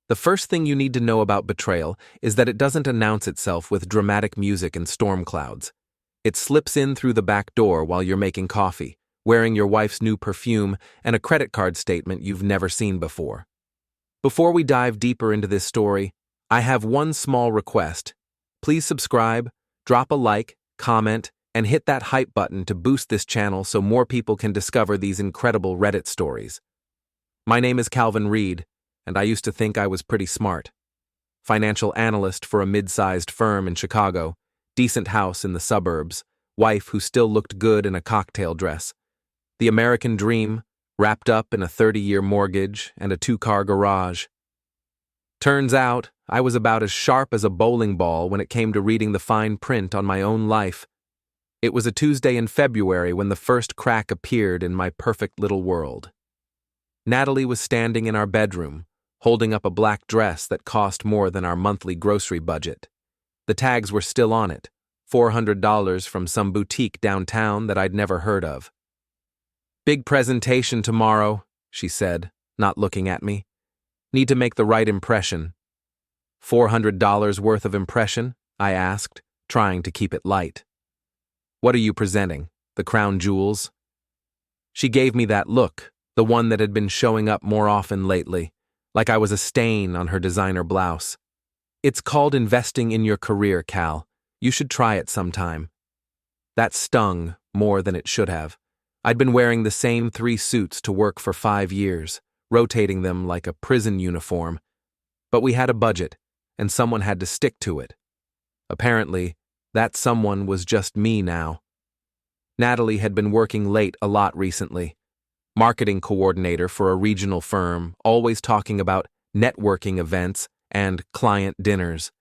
The first thing you need to know about betrayal is that it doesn't announce itself with dramatic music and storm clouds. It slips in through the back door while you're making coffee, wearing your wife's new perfume and a credit card statement you've never seen before. Before we dive deeper into this story, I have one small request. Please subscribe, drop a like, comment, and hit that hype button to boost this channel so more people can discover these incredible Reddit stories. My name is Calvin Reed, and I used to think I was pretty smart. Financial analyst for a mid-sized firm in Chicago, decent house in the suburbs, wife who still looked good in a cocktail dress. The American dream, wrapped up in a 30-year mortgage and a 2-car garage. Turns out, I was about as sharp as a bowling ball when it came to reading the fine print on my own life. It was a Tuesday in February when the first crack appeared in my perfect little world. Natalie was standing in our bedroom, holding up a black dress that cost more than our monthly grocery budget. The tags were still on it, $400 from some boutique downtown that I'd never heard of. "Big presentation tomorrow," she said, not looking at me. "Need to make the right impression." $400 worth of impression? I asked, trying to keep it light. "What are you presenting? The crown jewels?" She gave me that look, the one that had been showing up more often lately, like I was a stain on her designer blouse. "It's called investing in your career, Cal. You should try it sometime." That stung more than it should have. I'd been wearing the same 3 suits to work for 5 years, rotating them like a prison uniform. But we had a budget, and someone had to stick to it. Apparently, that someone was just me now. Natalie had been working late a lot recently. Marketing coordinator for a regional firm, always talking about networking events and client dinners.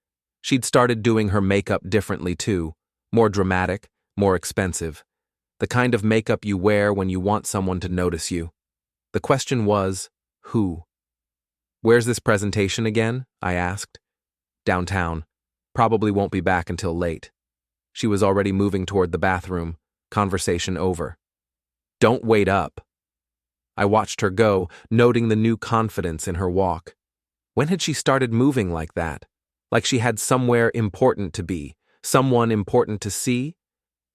She'd started doing her makeup differently too, more dramatic, more expensive. The kind of makeup you wear when you want someone to notice you. The question was, who? "Where's this presentation again?" I asked. "Downtown. Probably won't be back until late." She was already moving toward the bathroom, conversation over. "Don't wait up." I watched her go, noting the new confidence in her walk. When had she started moving like that? Like she had somewhere important to be, someone important to see?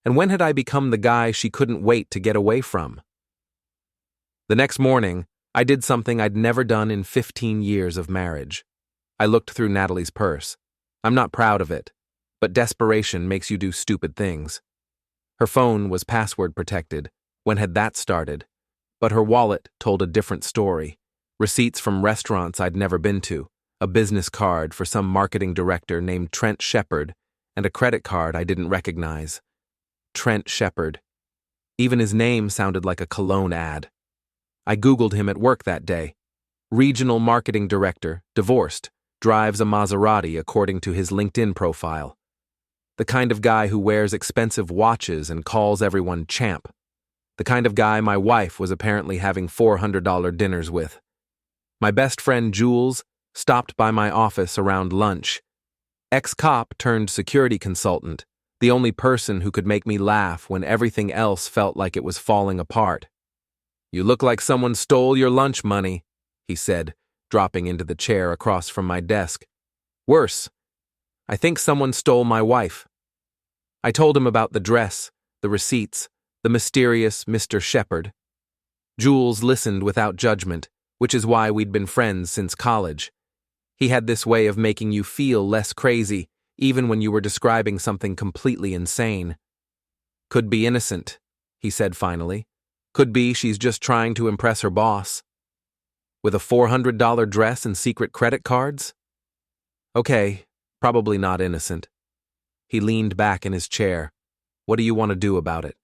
And when had I become the guy she couldn't wait to get away from? The next morning, I did something I'd never done in 15 years of marriage. I looked through Natalie's purse. I'm not proud of it, but desperation makes you do stupid things. Her phone was password protected. When had that started? But her wallet told a different story. Receipts from restaurants I'd never been to, a business card for some marketing director named Trent Shepard, and a credit card I didn't recognize. Trent Shepard. Even his name sounded like a cologne ad. I Googled him at work that day. Regional marketing director, divorced, drives a Maserati according to his LinkedIn profile. The kind of guy who wears expensive watches and calls everyone champ. The kind of guy my wife was apparently having $400 dinners with. My best friend Jules stopped by my office around lunch. Ex-cop turned security consultant, the only person who could make me laugh when everything else felt like it was falling apart. "You look like someone stole your lunch money," he said, dropping into the chair across from my desk. "Worse, I think someone stole my wife." I told him about the dress, the receipts, the mysterious Mr. Shepard. Jules listened without judgment, which is why we'd been friends since college. He had this way of making you feel less crazy, even when you were describing something completely insane. "Could be innocent," he said finally. "Could be she's just trying to impress her boss." With a $400 dress and secret credit cards? Okay, probably not innocent. He leaned back in his chair. "What do you want to do about it?"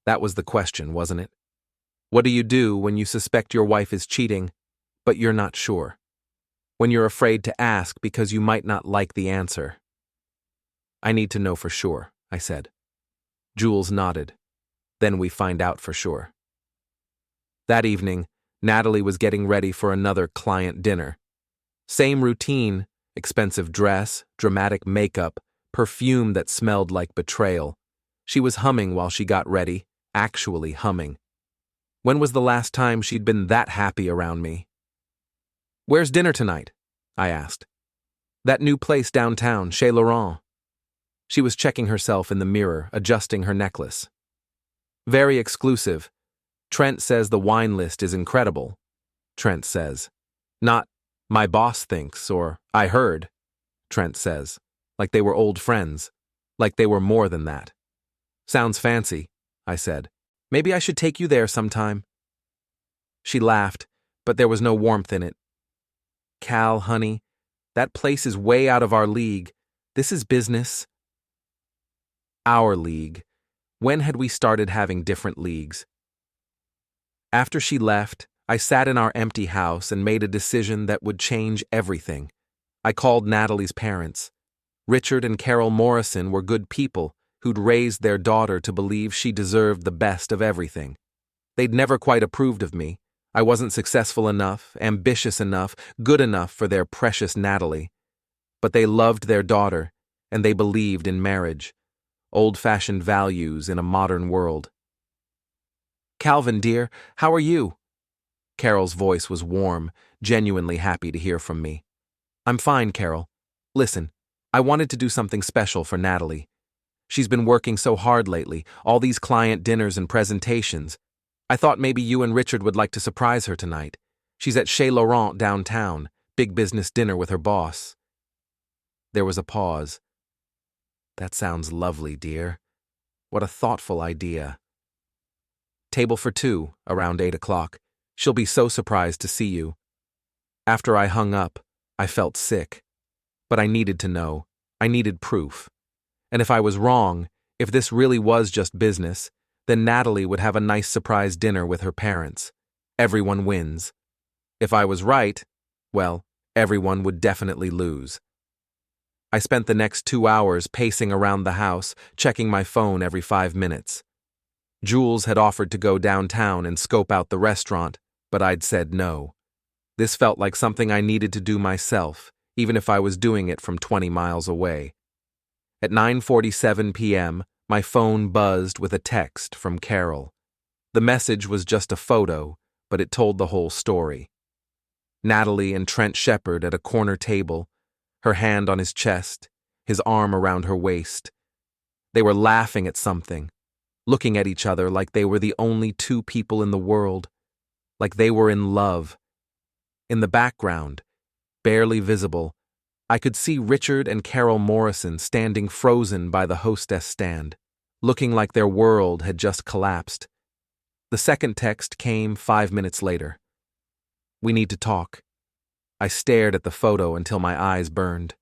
That was the question, wasn't it? What do you do when you suspect your wife is cheating, but you're not sure? When you're afraid to ask because you might not like the answer? "I need to know for sure," I said. Jules nodded. "Then we find out for sure." That evening, Natalie was getting ready for another client dinner. Same routine, expensive dress, dramatic makeup, perfume that smelled like betrayal. She was humming while she got ready, actually humming. When was the last time she'd been that happy around me? "Where's dinner tonight?" I asked. That new place downtown, Chez Laurent. She was checking herself in the mirror, adjusting her necklace. Very exclusive. Trent says the wine list is incredible. Trent says. Not, my boss thinks, or I heard. Trent says. Like they were old friends. Like they were more than that. Sounds fancy, I said. Maybe I should take you there sometime. She laughed, but there was no warmth in it. Cal, honey, that place is way out of our league. This is business. Our league. When had we started having different leagues? After she left, I sat in our empty house and made a decision that would change everything. I called Natalie's parents. Richard and Carol Morrison were good people who'd raised their daughter to believe she deserved the best of everything. They'd never quite approved of me. I wasn't successful enough, ambitious enough, good enough for their precious Natalie. But they loved their daughter, and they believed in marriage. Old-fashioned values in a modern world. Calvin, dear, how are you? Carol's voice was warm, genuinely happy to hear from me. I'm fine, Carol. Listen, I wanted to do something special for Natalie. She's been working so hard lately, all these client dinners and presentations. I thought maybe you and Richard would like to surprise her tonight. She's at Chez Laurent downtown, big business dinner with her boss. There was a pause. That sounds lovely, dear. What a thoughtful idea. Table for two, around 8 o'clock. She'll be so surprised to see you. After I hung up, I felt sick. But I needed to know. I needed proof. And if I was wrong, if this really was just business, then Natalie would have a nice surprise dinner with her parents. Everyone wins. If I was right, well, everyone would definitely lose. I spent the next 2 hours pacing around the house, checking my phone every 5 minutes. Jules had offered to go downtown and scope out the restaurant, but I'd said no. This felt like something I needed to do myself, even if I was doing it from 20 miles away. At 9:47 p.m., my phone buzzed with a text from Carol. The message was just a photo, but it told the whole story. Natalie and Trent Shepard at a corner table, her hand on his chest, his arm around her waist. They were laughing at something, looking at each other like they were the only two people in the world, like they were in love. In the background, barely visible, I could see Richard and Carol Morrison standing frozen by the hostess stand, looking like their world had just collapsed. The second text came 5 minutes later. We need to talk. I stared at the photo until my eyes burned.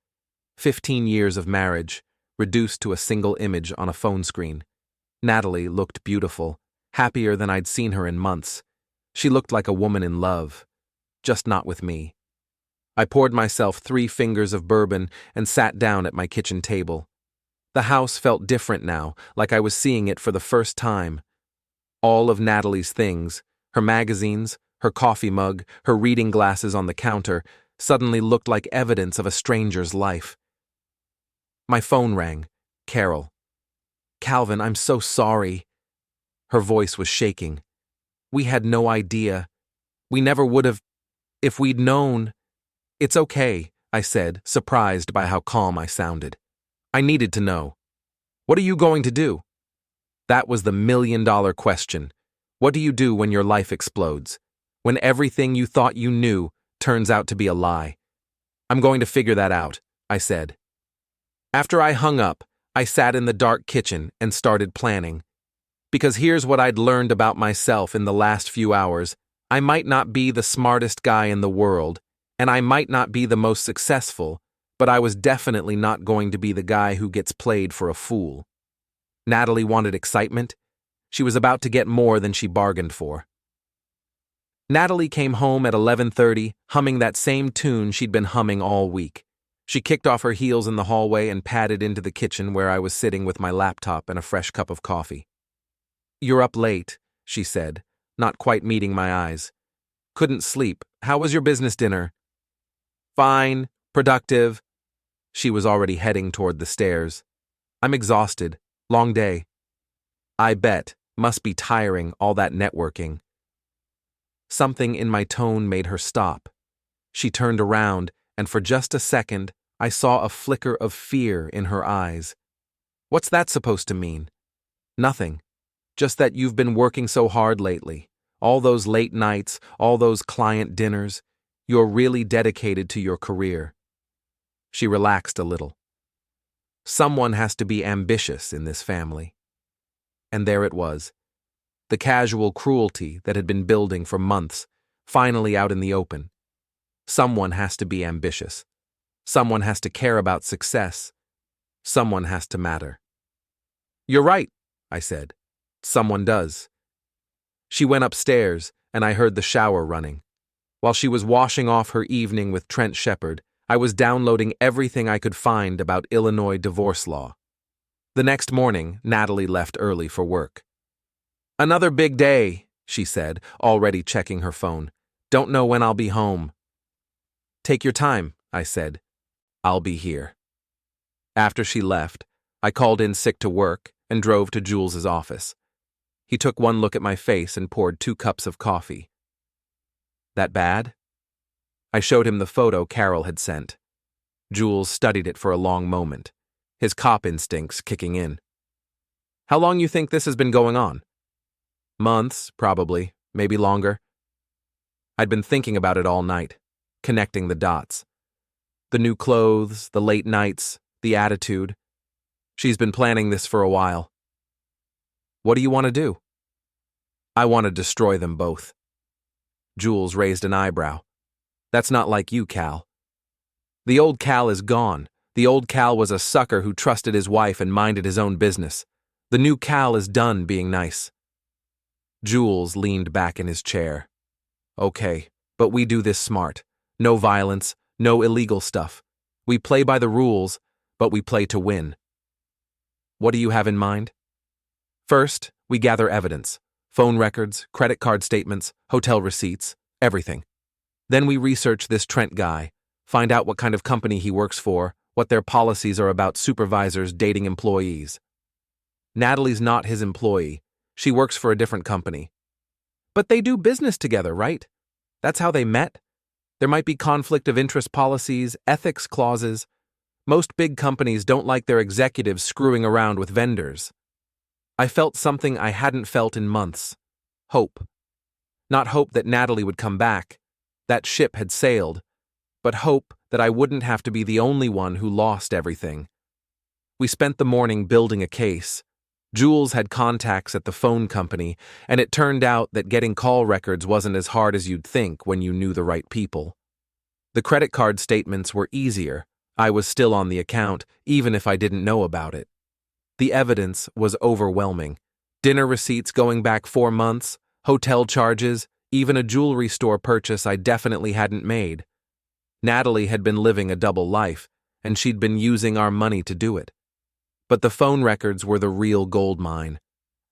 15 years of marriage, reduced to a single image on a phone screen. Natalie looked beautiful, happier than I'd seen her in months. She looked like a woman in love, just not with me. I poured myself 3 fingers of bourbon and sat down at my kitchen table. The house felt different now, like I was seeing it for the first time. All of Natalie's things, her magazines, her coffee mug, her reading glasses on the counter, suddenly looked like evidence of a stranger's life. My phone rang. Carol. Calvin, I'm so sorry. Her voice was shaking. We had no idea. We never would have, if we'd known. It's okay, I said, surprised by how calm I sounded. I needed to know. What are you going to do? That was the million-dollar question. What do you do when your life explodes? When everything you thought you knew turns out to be a lie? I'm going to figure that out, I said. After I hung up, I sat in the dark kitchen and started planning. Because here's what I'd learned about myself in the last few hours. I might not be the smartest guy in the world, and I might not be the most successful, but I was definitely not going to be the guy who gets played for a fool. Natalie wanted excitement. She was about to get more than she bargained for. Natalie came home at 11:30, humming that same tune she'd been humming all week. She kicked off her heels in the hallway and padded into the kitchen where I was sitting with my laptop and a fresh cup of coffee. You're up late, she said, not quite meeting my eyes. Couldn't sleep. How was your business dinner? Fine, productive. She was already heading toward the stairs. I'm exhausted. Long day. I bet. Must be tiring, all that networking. Something in my tone made her stop. She turned around, and for just a second, I saw a flicker of fear in her eyes. What's that supposed to mean? Nothing. Just that you've been working so hard lately. All those late nights, all those client dinners. You're really dedicated to your career. She relaxed a little. Someone has to be ambitious in this family. And there it was. The casual cruelty that had been building for months, finally out in the open. Someone has to be ambitious. Someone has to care about success. Someone has to matter. You're right, I said. Someone does. She went upstairs, and I heard the shower running. While she was washing off her evening with Trent Shepard, I was downloading everything I could find about Illinois divorce law. The next morning, Natalie left early for work. Another big day, she said, already checking her phone. Don't know when I'll be home. Take your time, I said. I'll be here. After she left, I called in sick to work and drove to Jules's office. He took one look at my face and poured 2 cups of coffee. That bad? I showed him the photo Carol had sent. Jules studied it for a long moment, his cop instincts kicking in. How long you think this has been going on? Months, probably, maybe longer. I'd been thinking about it all night, connecting the dots. The new clothes, the late nights, the attitude. She's been planning this for a while. What do you want to do? I want to destroy them both. Jules raised an eyebrow. That's not like you, Cal. The old Cal is gone. The old Cal was a sucker who trusted his wife and minded his own business. The new Cal is done being nice. Jules leaned back in his chair. Okay, but we do this smart. No violence, no illegal stuff. We play by the rules, but we play to win. What do you have in mind? First, we gather evidence. Phone records, credit card statements, hotel receipts, everything. Then we research this Trent guy, find out what kind of company he works for, what their policies are about supervisors dating employees. Natalie's not his employee. She works for a different company. But they do business together, right? That's how they met. There might be conflict of interest policies, ethics clauses. Most big companies don't like their executives screwing around with vendors. I felt something I hadn't felt in months. Hope. Not hope that Natalie would come back. That ship had sailed. But hope that I wouldn't have to be the only one who lost everything. We spent the morning building a case. Jules had contacts at the phone company, and it turned out that getting call records wasn't as hard as you'd think when you knew the right people. The credit card statements were easier. I was still on the account, even if I didn't know about it. The evidence was overwhelming. Dinner receipts going back 4 months, hotel charges, even a jewelry store purchase I definitely hadn't made. Natalie had been living a double life, and she'd been using our money to do it. But the phone records were the real gold mine.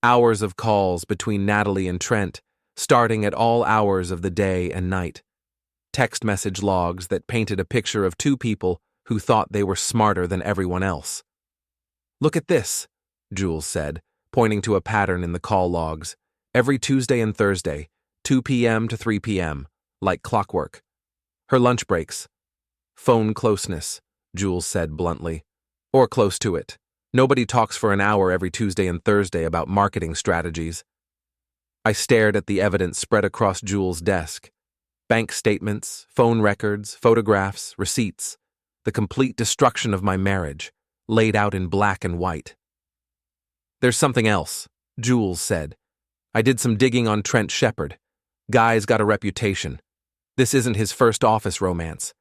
Hours of calls between Natalie and Trent, starting at all hours of the day and night. Text message logs that painted a picture of 2 people who thought they were smarter than everyone else. Look at this, Jules said, pointing to a pattern in the call logs. Every Tuesday and Thursday, 2 p.m. to 3 p.m., like clockwork. Her lunch breaks. Phone closeness, Jules said bluntly. Or close to it. Nobody talks for an hour every Tuesday and Thursday about marketing strategies. I stared at the evidence spread across Jules' desk. Bank statements, phone records, photographs, receipts. The complete destruction of my marriage, laid out in black and white. There's something else, Jules said. I did some digging on Trent Shepard. Guy's got a reputation. This isn't his first office romance.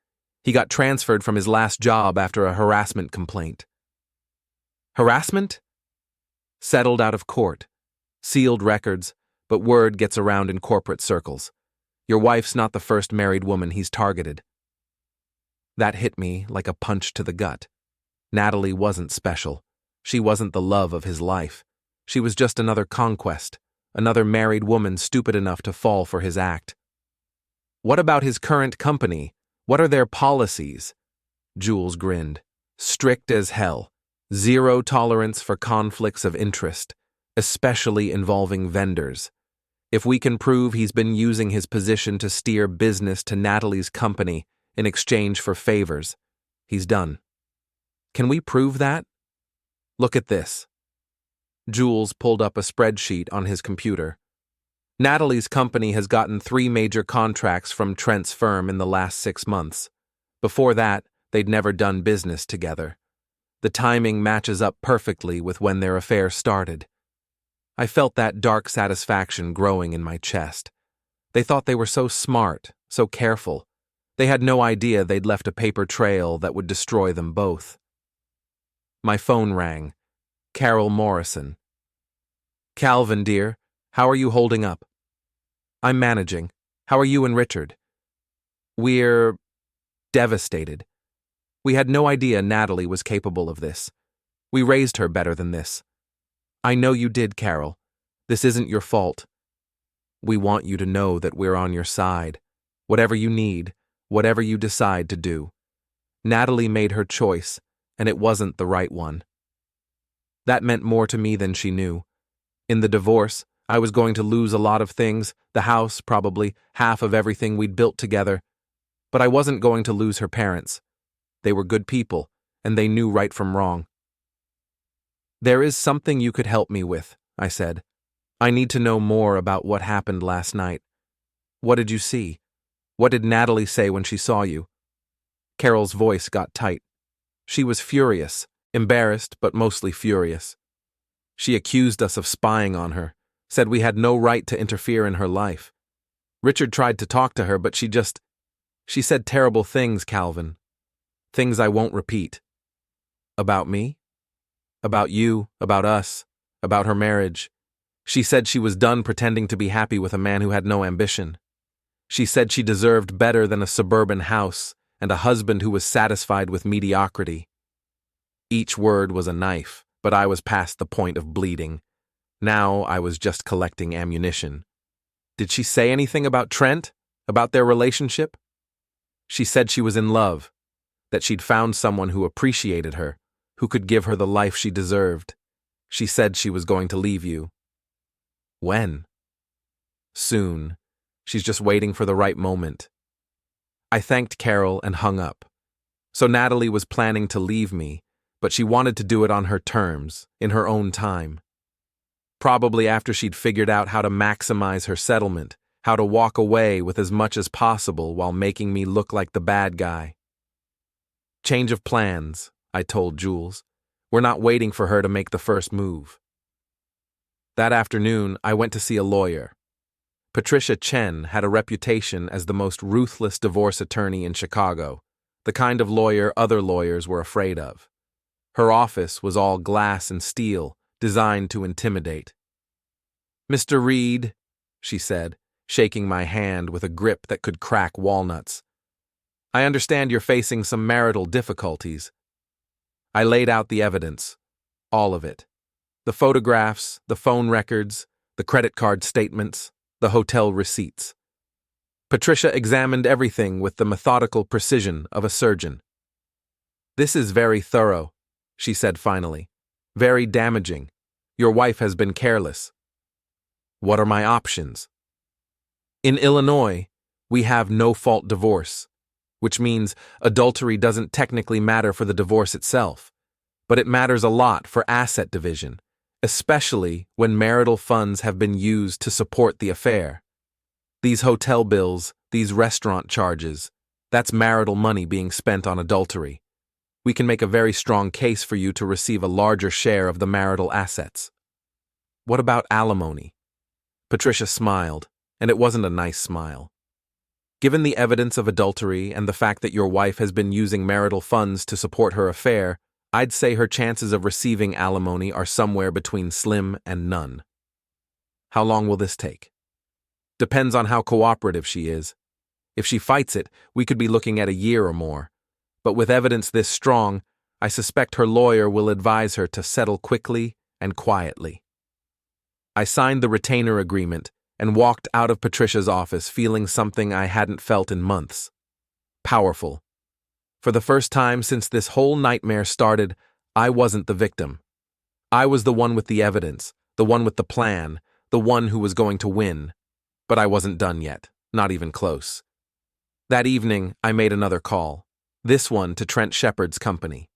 He got transferred from his last job after a harassment complaint. Harassment? Settled out of court. Sealed records, but word gets around in corporate circles. Your wife's not the first married woman he's targeted. That hit me like a punch to the gut. Natalie wasn't special. She wasn't the love of his life. She was just another conquest, another married woman stupid enough to fall for his act. What about his current company? What are their policies? Jules grinned. Strict as hell. Zero tolerance for conflicts of interest, especially involving vendors. If we can prove he's been using his position to steer business to Natalie's company, in exchange for favors. He's done. Can we prove that? Look at this. Jules pulled up a spreadsheet on his computer. Natalie's company has gotten 3 major contracts from Trent's firm in the last 6 months. Before that, they'd never done business together. The timing matches up perfectly with when their affair started. I felt that dark satisfaction growing in my chest. They thought they were so smart, so careful. They had no idea they'd left a paper trail that would destroy them both. My phone rang. Carol Morrison. Calvin, dear, how are you holding up? I'm managing. How are you and Richard? We're devastated. We had no idea Natalie was capable of this. We raised her better than this. I know you did, Carol. This isn't your fault. We want you to know that we're on your side. Whatever you need, whatever you decide to do. Natalie made her choice, and it wasn't the right one. That meant more to me than she knew. In the divorce, I was going to lose a lot of things, the house, probably, half of everything we'd built together. But I wasn't going to lose her parents. They were good people, and they knew right from wrong. There is something you could help me with, I said. I need to know more about what happened last night. What did you see? What did Natalie say when she saw you? Carol's voice got tight. She was furious, embarrassed, but mostly furious. She accused us of spying on her, said we had no right to interfere in her life. Richard tried to talk to her, but she said terrible things, Calvin. Things I won't repeat. About me? About you, about us, about her marriage. She said she was done pretending to be happy with a man who had no ambition. She said she deserved better than a suburban house and a husband who was satisfied with mediocrity. Each word was a knife, but I was past the point of bleeding. Now I was just collecting ammunition. Did she say anything about Trent? About their relationship? She said she was in love, that she'd found someone who appreciated her, who could give her the life she deserved. She said she was going to leave you. When? Soon. She's just waiting for the right moment. I thanked Carol and hung up. So Natalie was planning to leave me, but she wanted to do it on her terms, in her own time. Probably after she'd figured out how to maximize her settlement, how to walk away with as much as possible while making me look like the bad guy. Change of plans, I told Jules. We're not waiting for her to make the first move. That afternoon, I went to see a lawyer. Patricia Chen had a reputation as the most ruthless divorce attorney in Chicago, the kind of lawyer other lawyers were afraid of. Her office was all glass and steel, designed to intimidate. Mr. Reed, she said, shaking my hand with a grip that could crack walnuts. I understand you're facing some marital difficulties. I laid out the evidence, all of it. The photographs, the phone records, the credit card statements, the hotel receipts. Patricia examined everything with the methodical precision of a surgeon. This is very thorough, she said finally. Very damaging. Your wife has been careless. What are my options? In Illinois, we have no-fault divorce, which means adultery doesn't technically matter for the divorce itself, but it matters a lot for asset division, especially when marital funds have been used to support the affair. These hotel bills, these restaurant charges, that's marital money being spent on adultery. We can make a very strong case for you to receive a larger share of the marital assets. What about alimony? Patricia smiled, and it wasn't a nice smile. Given the evidence of adultery and the fact that your wife has been using marital funds to support her affair, I'd say her chances of receiving alimony are somewhere between slim and none. How long will this take? Depends on how cooperative she is. If she fights it, we could be looking at a year or more. But with evidence this strong, I suspect her lawyer will advise her to settle quickly and quietly. I signed the retainer agreement and walked out of Patricia's office feeling something I hadn't felt in months. Powerful. For the first time since this whole nightmare started, I wasn't the victim. I was the one with the evidence, the one with the plan, the one who was going to win. But I wasn't done yet, not even close. That evening, I made another call, this one to Trent Shepard's company.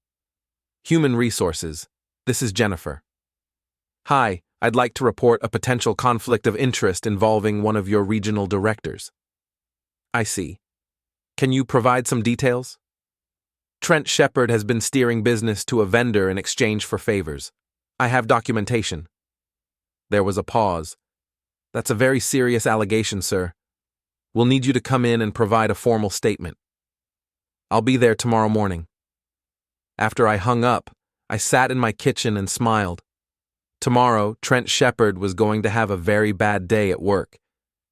Human Resources, this is Jennifer. Hi, I'd like to report a potential conflict of interest involving one of your regional directors. I see. Can you provide some details? Trent Shepard has been steering business to a vendor in exchange for favors. I have documentation. There was a pause. That's a very serious allegation, sir. We'll need you to come in and provide a formal statement. I'll be there tomorrow morning. After I hung up, I sat in my kitchen and smiled. Tomorrow, Trent Shepard was going to have a very bad day at work,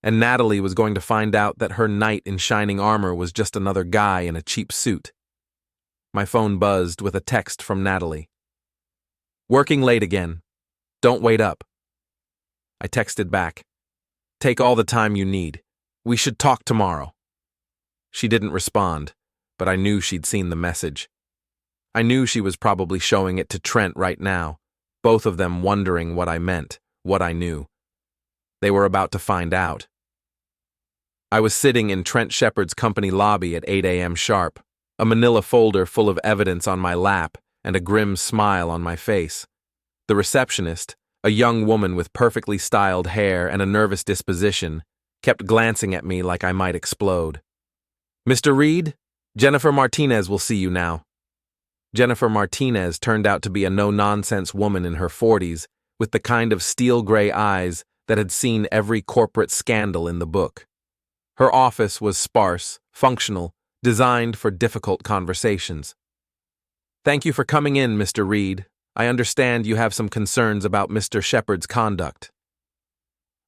and Natalie was going to find out that her knight in shining armor was just another guy in a cheap suit. My phone buzzed with a text from Natalie. Working late again. Don't wait up. I texted back. Take all the time you need. We should talk tomorrow. She didn't respond, but I knew she'd seen the message. I knew she was probably showing it to Trent right now, both of them wondering what I meant, what I knew. They were about to find out. I was sitting in Trent Shepard's company lobby at 8 a.m. sharp, a manila folder full of evidence on my lap and a grim smile on my face. The receptionist, a young woman with perfectly styled hair and a nervous disposition, kept glancing at me like I might explode. Mr. Reed, Jennifer Martinez will see you now. Jennifer Martinez turned out to be a no-nonsense woman in her 40s with the kind of steel-gray eyes that had seen every corporate scandal in the book. Her office was sparse, functional, designed for difficult conversations. Thank you for coming in, Mr. Reed. I understand you have some concerns about Mr. Shepard's conduct.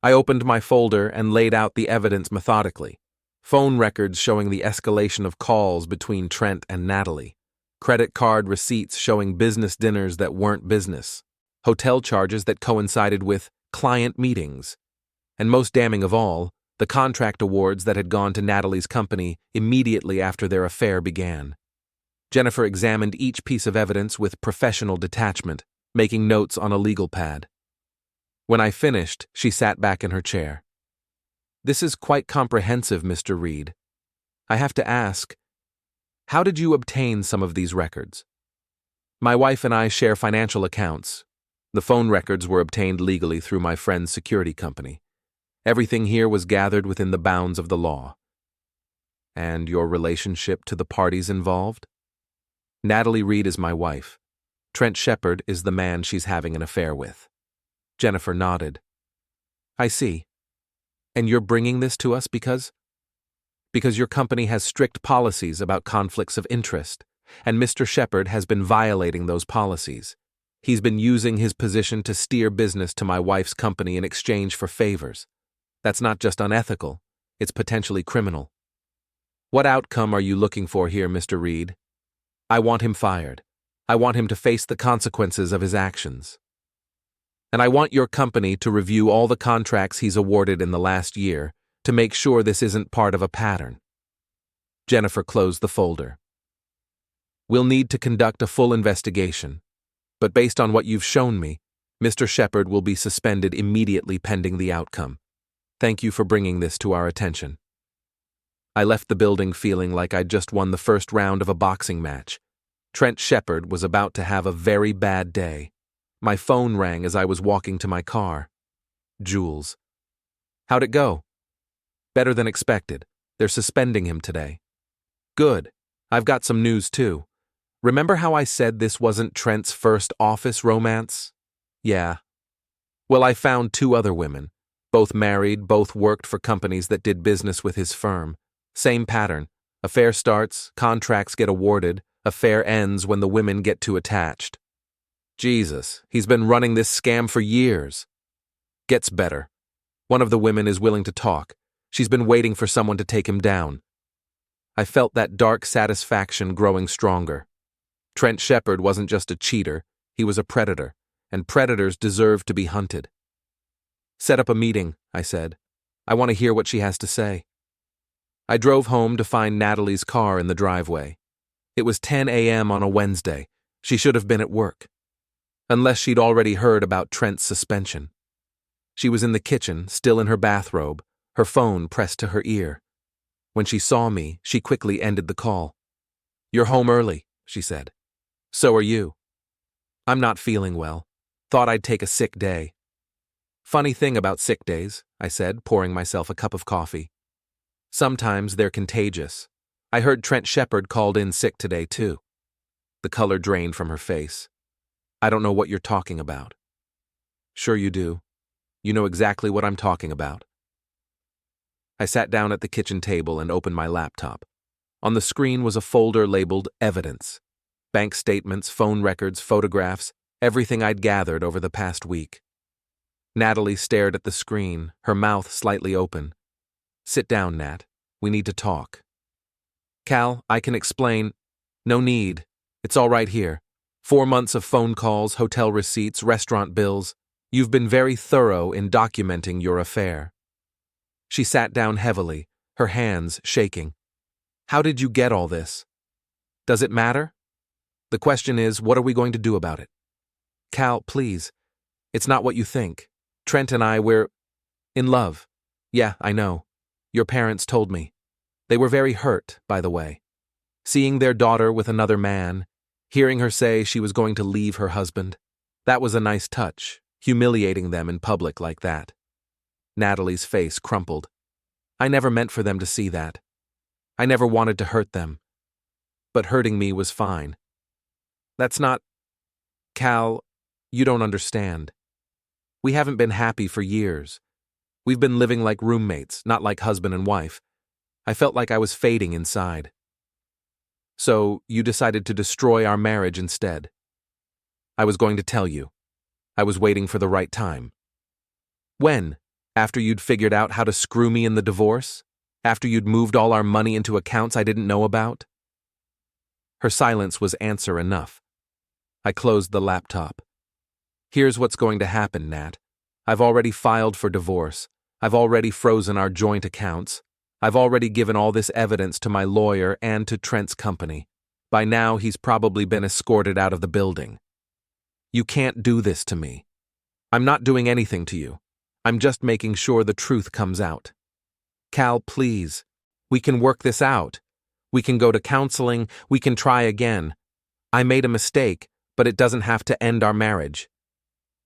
I opened my folder and laid out the evidence methodically. Phone records showing the escalation of calls between Trent and Natalie. Credit card receipts showing business dinners that weren't business. Hotel charges that coincided with client meetings. And most damning of all, the contract awards that had gone to Natalie's company immediately after their affair began. Jennifer examined each piece of evidence with professional detachment, making notes on a legal pad. When I finished, she sat back in her chair. This is quite comprehensive, Mr. Reed. I have to ask, how did you obtain some of these records? My wife and I share financial accounts. The phone records were obtained legally through my friend's security company. Everything here was gathered within the bounds of the law. And your relationship to the parties involved? Natalie Reed is my wife. Trent Shepard is the man she's having an affair with. Jennifer nodded. I see. And you're bringing this to us because your company has strict policies about conflicts of interest, and Mr. Shepard has been violating those policies. He's been using his position to steer business to my wife's company in exchange for favors. That's not just unethical, it's potentially criminal. What outcome are you looking for here, Mr. Reed? I want him fired. I want him to face the consequences of his actions. And I want your company to review all the contracts he's awarded in the last year to make sure this isn't part of a pattern. Jennifer closed the folder. We'll need to conduct a full investigation, but based on what you've shown me, Mr. Shepard will be suspended immediately pending the outcome. Thank you for bringing this to our attention. I left the building feeling like I'd just won the first round of a boxing match. Trent Shepard was about to have a very bad day. My phone rang as I was walking to my car. Jules. How'd it go? Better than expected. They're suspending him today. Good. I've got some news too. Remember how I said this wasn't Trent's first office romance? Yeah. Well, I found 2 other women. Both married, both worked for companies that did business with his firm. Same pattern. Affair starts, contracts get awarded, affair ends when the women get too attached. Jesus, he's been running this scam for years. Gets better. One of the women is willing to talk. She's been waiting for someone to take him down. I felt that dark satisfaction growing stronger. Trent Shepard wasn't just a cheater, he was a predator, and predators deserve to be hunted. Set up a meeting, I said. I want to hear what she has to say. I drove home to find Natalie's car in the driveway. It was 10 a.m. on a Wednesday. She should have been at work. Unless she'd already heard about Trent's suspension. She was in the kitchen, still in her bathrobe, her phone pressed to her ear. When she saw me, she quickly ended the call. "You're home early," she said. "So are you." "I'm not feeling well. Thought I'd take a sick day." "Funny thing about sick days," I said, pouring myself a cup of coffee. "Sometimes they're contagious. I heard Trent Shepard called in sick today, too." The color drained from her face. "I don't know what you're talking about." "Sure you do. You know exactly what I'm talking about." I sat down at the kitchen table and opened my laptop. On the screen was a folder labeled Evidence. Bank statements, phone records, photographs, everything I'd gathered over the past week. Natalie stared at the screen, her mouth slightly open. "Sit down, Nat. We need to talk." "Cal, I can explain." "No need. It's all right here. 4 months of phone calls, hotel receipts, restaurant bills. You've been very thorough in documenting your affair." She sat down heavily, her hands shaking. "How did you get all this? Does it matter? The question is, what are we going to do about it?" "Cal, please. It's not what you think. Trent and I, we're in love." "Yeah, I know. Your parents told me. They were very hurt, by the way. Seeing their daughter with another man, hearing her say she was going to leave her husband. That was a nice touch, humiliating them in public like that." Natalie's face crumpled. "I never meant for them to see that. I never wanted to hurt them. But hurting me was fine." "That's not—" "Cal, you don't understand. We haven't been happy for years. We've been living like roommates, not like husband and wife. I felt like I was fading inside." "So you decided to destroy our marriage instead." "I was going to tell you. I was waiting for the right time." "When? After you'd figured out how to screw me in the divorce? After you'd moved all our money into accounts I didn't know about?" Her silence was answer enough. I closed the laptop. "Here's what's going to happen, Nat. I've already filed for divorce. I've already frozen our joint accounts. I've already given all this evidence to my lawyer and to Trent's company. By now, he's probably been escorted out of the building. You can't do this to me. I'm not doing anything to you. I'm just making sure the truth comes out. Cal, please. We can work this out. We can go to counseling. We can try again. I made a mistake, but it doesn't have to end our marriage."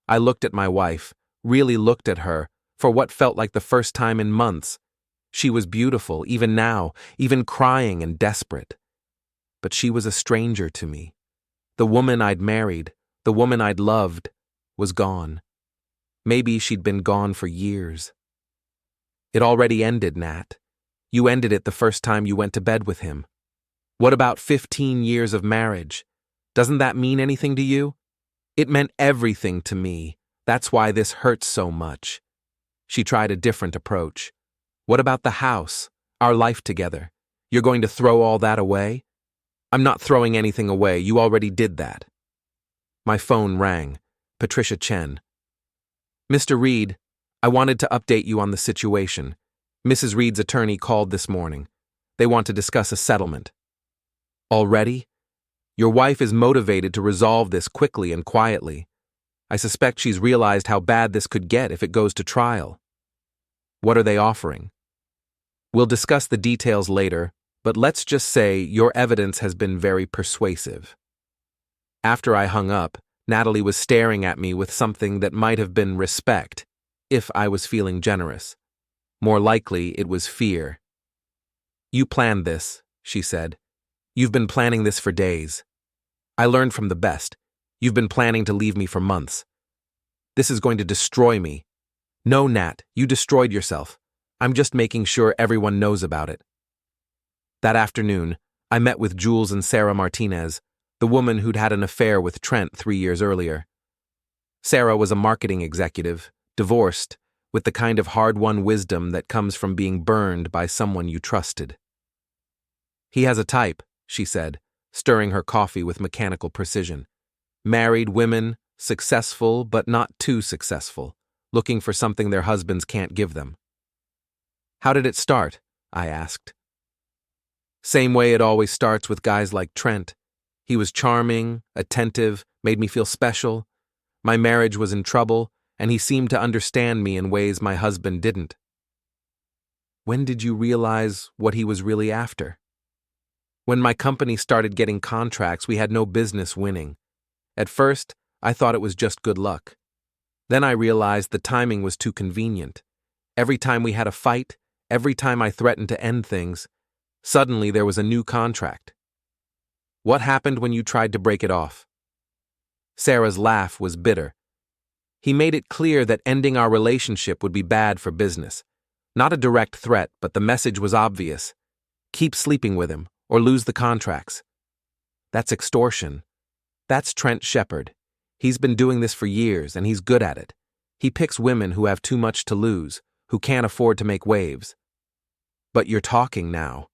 I looked at my wife, really looked at her, for what felt like the first time in months. She was beautiful, even now, even crying and desperate. But she was a stranger to me. The woman I'd married, the woman I'd loved, was gone. Maybe she'd been gone for years. "It already ended, Nat. You ended it the first time you went to bed with him. What about 15 years of marriage? Doesn't that mean anything to you? It meant everything to me. That's why this hurts so much." She tried a different approach. "What about the house, our life together? You're going to throw all that away?" "I'm not throwing anything away. You already did that." My phone rang. Patricia Chen. "Mr. Reed, I wanted to update you on the situation. Mrs. Reed's attorney called this morning. They want to discuss a settlement." "Already? Your wife is motivated to resolve this quickly and quietly. I suspect she's realized how bad this could get if it goes to trial." "What are they offering?" "We'll discuss the details later, but let's just say your evidence has been very persuasive." After I hung up, Natalie was staring at me with something that might have been respect, if I was feeling generous. More likely, it was fear. "You planned this," she said. "You've been planning this for days. I learned from the best. You've been planning to leave me for months. This is going to destroy me." "No, Nat, you destroyed yourself. I'm just making sure everyone knows about it." That afternoon, I met with Jules and Sarah Martinez, the woman who'd had an affair with Trent 3 years earlier. Sarah was a marketing executive, divorced, with the kind of hard-won wisdom that comes from being burned by someone you trusted. "He has a type," she said, stirring her coffee with mechanical precision. "Married women, successful but not too successful, looking for something their husbands can't give them." "How did it start?" I asked. "Same way it always starts with guys like Trent. He was charming, attentive, made me feel special. My marriage was in trouble, and he seemed to understand me in ways my husband didn't." When did you realize what he was really after? When my company started getting contracts we had no business winning. At first, I thought it was just good luck. Then I realized the timing was too convenient. Every time we had a fight, every time I threatened to end things, suddenly there was a new contract. What happened when you tried to break it off? Sarah's laugh was bitter. He made it clear that ending our relationship would be bad for business. Not a direct threat, but the message was obvious. Keep sleeping with him, or lose the contracts. That's extortion. That's Trent Shepard. He's been doing this for years, and he's good at it. He picks women who have too much to lose, who can't afford to make waves. But you're talking now.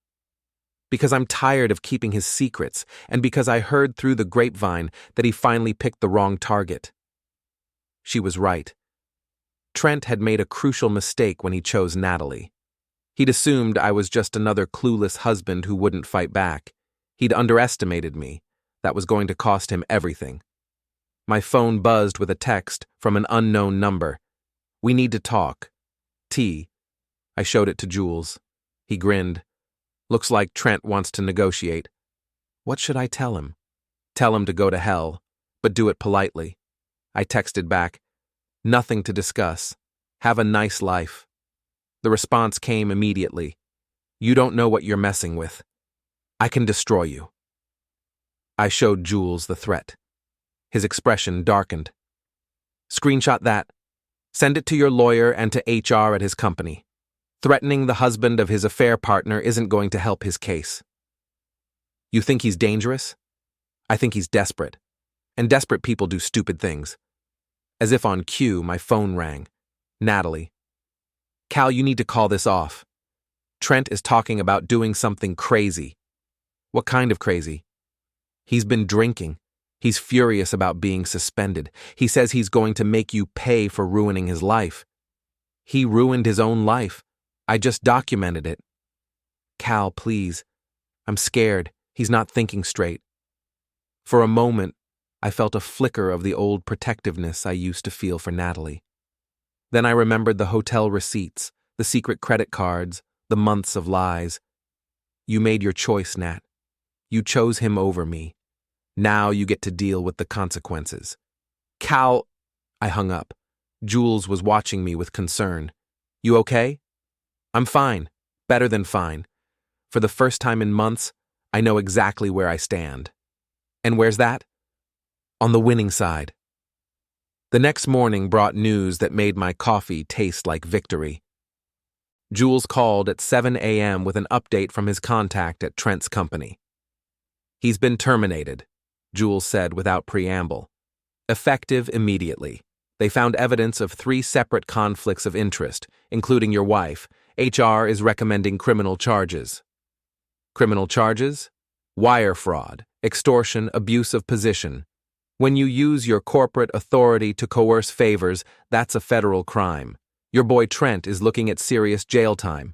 Because I'm tired of keeping his secrets, and because I heard through the grapevine that he finally picked the wrong target. She was right. Trent had made a crucial mistake when he chose Natalie. He'd assumed I was just another clueless husband who wouldn't fight back. He'd underestimated me. That was going to cost him everything. My phone buzzed with a text from an unknown number. We need to talk. T. I showed it to Jules. He grinned. Looks like Trent wants to negotiate. What should I tell him? Tell him to go to hell, but do it politely. I texted back. Nothing to discuss. Have a nice life. The response came immediately. You don't know what you're messing with. I can destroy you. I showed Jules the threat. His expression darkened. Screenshot that. Send it to your lawyer and to HR at his company. Threatening the husband of his affair partner isn't going to help his case. You think he's dangerous? I think he's desperate. And desperate people do stupid things. As if on cue, my phone rang. Natalie. Cal, you need to call this off. Trent is talking about doing something crazy. What kind of crazy? He's been drinking. He's furious about being suspended. He says he's going to make you pay for ruining his life. He ruined his own life. I just documented it. Cal, please. I'm scared. He's not thinking straight. For a moment, I felt a flicker of the old protectiveness I used to feel for Natalie. Then I remembered the hotel receipts, the secret credit cards, the months of lies. You made your choice, Nat. You chose him over me. Now you get to deal with the consequences. Cal, I hung up. Jules was watching me with concern. You okay? I'm fine. Better than fine. For the first time in months, I know exactly where I stand. And where's that? On the winning side. The next morning brought news that made my coffee taste like victory. Jules called at 7 a.m. with an update from his contact at Trent's company. He's been terminated, Jules said without preamble. Effective immediately. They found evidence of 3 separate conflicts of interest, including your wife. HR is recommending criminal charges. Criminal charges? Wire fraud, extortion, abuse of position. When you use your corporate authority to coerce favors, that's a federal crime. Your boy Trent is looking at serious jail time.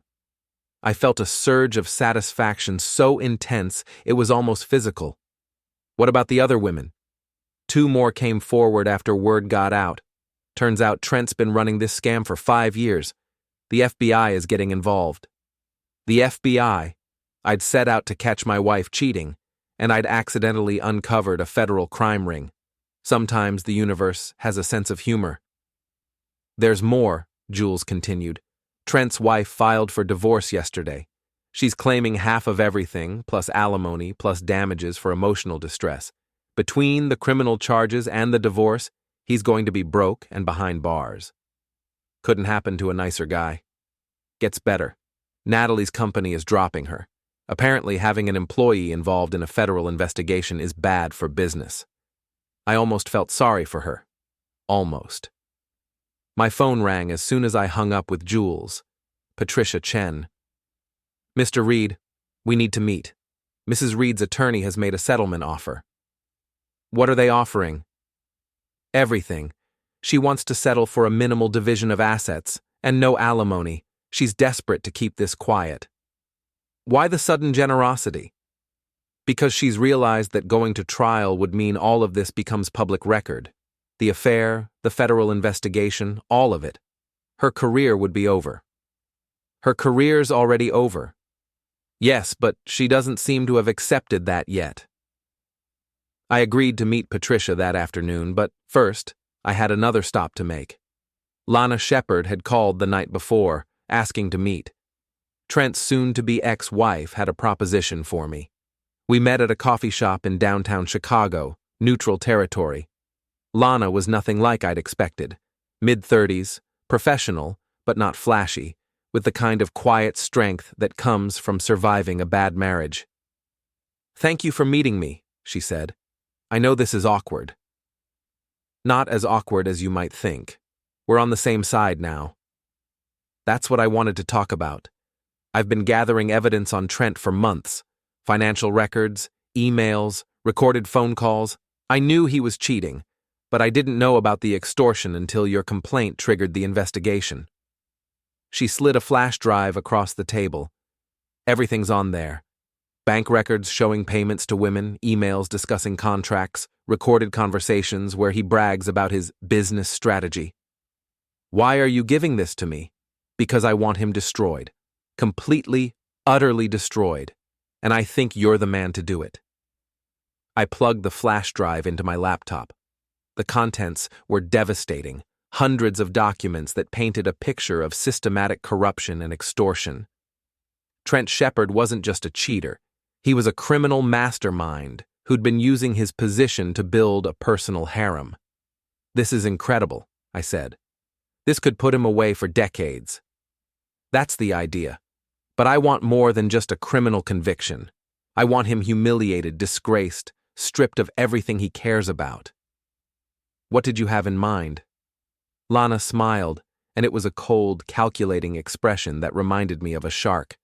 I felt a surge of satisfaction so intense it was almost physical. What about the other women? 2 more came forward after word got out. Turns out Trent's been running this scam for 5 years. The FBI is getting involved. The FBI? I'd set out to catch my wife cheating, and I'd accidentally uncovered a federal crime ring. Sometimes the universe has a sense of humor. There's more, Jules continued. Trent's wife filed for divorce yesterday. She's claiming half of everything, plus alimony, plus damages for emotional distress. Between the criminal charges and the divorce, he's going to be broke and behind bars. Couldn't happen to a nicer guy. Gets better. Natalie's company is dropping her. Apparently, having an employee involved in a federal investigation is bad for business. I almost felt sorry for her. Almost. My phone rang as soon as I hung up with Jules. Patricia Chen. Mr. Reed, we need to meet. Mrs. Reed's attorney has made a settlement offer. What are they offering? Everything. She wants to settle for a minimal division of assets, and no alimony. She's desperate to keep this quiet. Why the sudden generosity? Because she's realized that going to trial would mean all of this becomes public record. The affair, the federal investigation, all of it. Her career would be over. Her career's already over. Yes, but she doesn't seem to have accepted that yet. I agreed to meet Patricia that afternoon, but first, I had another stop to make. Lana Shepard had called the night before, asking to meet. Trent's soon-to-be ex-wife had a proposition for me. We met at a coffee shop in downtown Chicago, neutral territory. Lana was nothing like I'd expected. Mid-30s, professional, but not flashy, with the kind of quiet strength that comes from surviving a bad marriage. "Thank you for meeting me," she said. "I know this is awkward." "Not as awkward as you might think. We're on the same side now." "That's what I wanted to talk about. I've been gathering evidence on Trent for months. Financial records, emails, recorded phone calls. I knew he was cheating, but I didn't know about the extortion until your complaint triggered the investigation." She slid a flash drive across the table. "Everything's on there. Bank records showing payments to women, emails discussing contracts, recorded conversations where he brags about his business strategy." "Why are you giving this to me?" "Because I want him destroyed. Completely, utterly destroyed. And I think you're the man to do it." I plugged the flash drive into my laptop. The contents were devastating. Hundreds of documents that painted a picture of systematic corruption and extortion. Trent Shepard wasn't just a cheater. He was a criminal mastermind who'd been using his position to build a personal harem. "This is incredible," I said. "This could put him away for decades." "That's the idea. But I want more than just a criminal conviction. I want him humiliated, disgraced, stripped of everything he cares about." "What did you have in mind?" Lana smiled, and it was a cold, calculating expression that reminded me of a shark.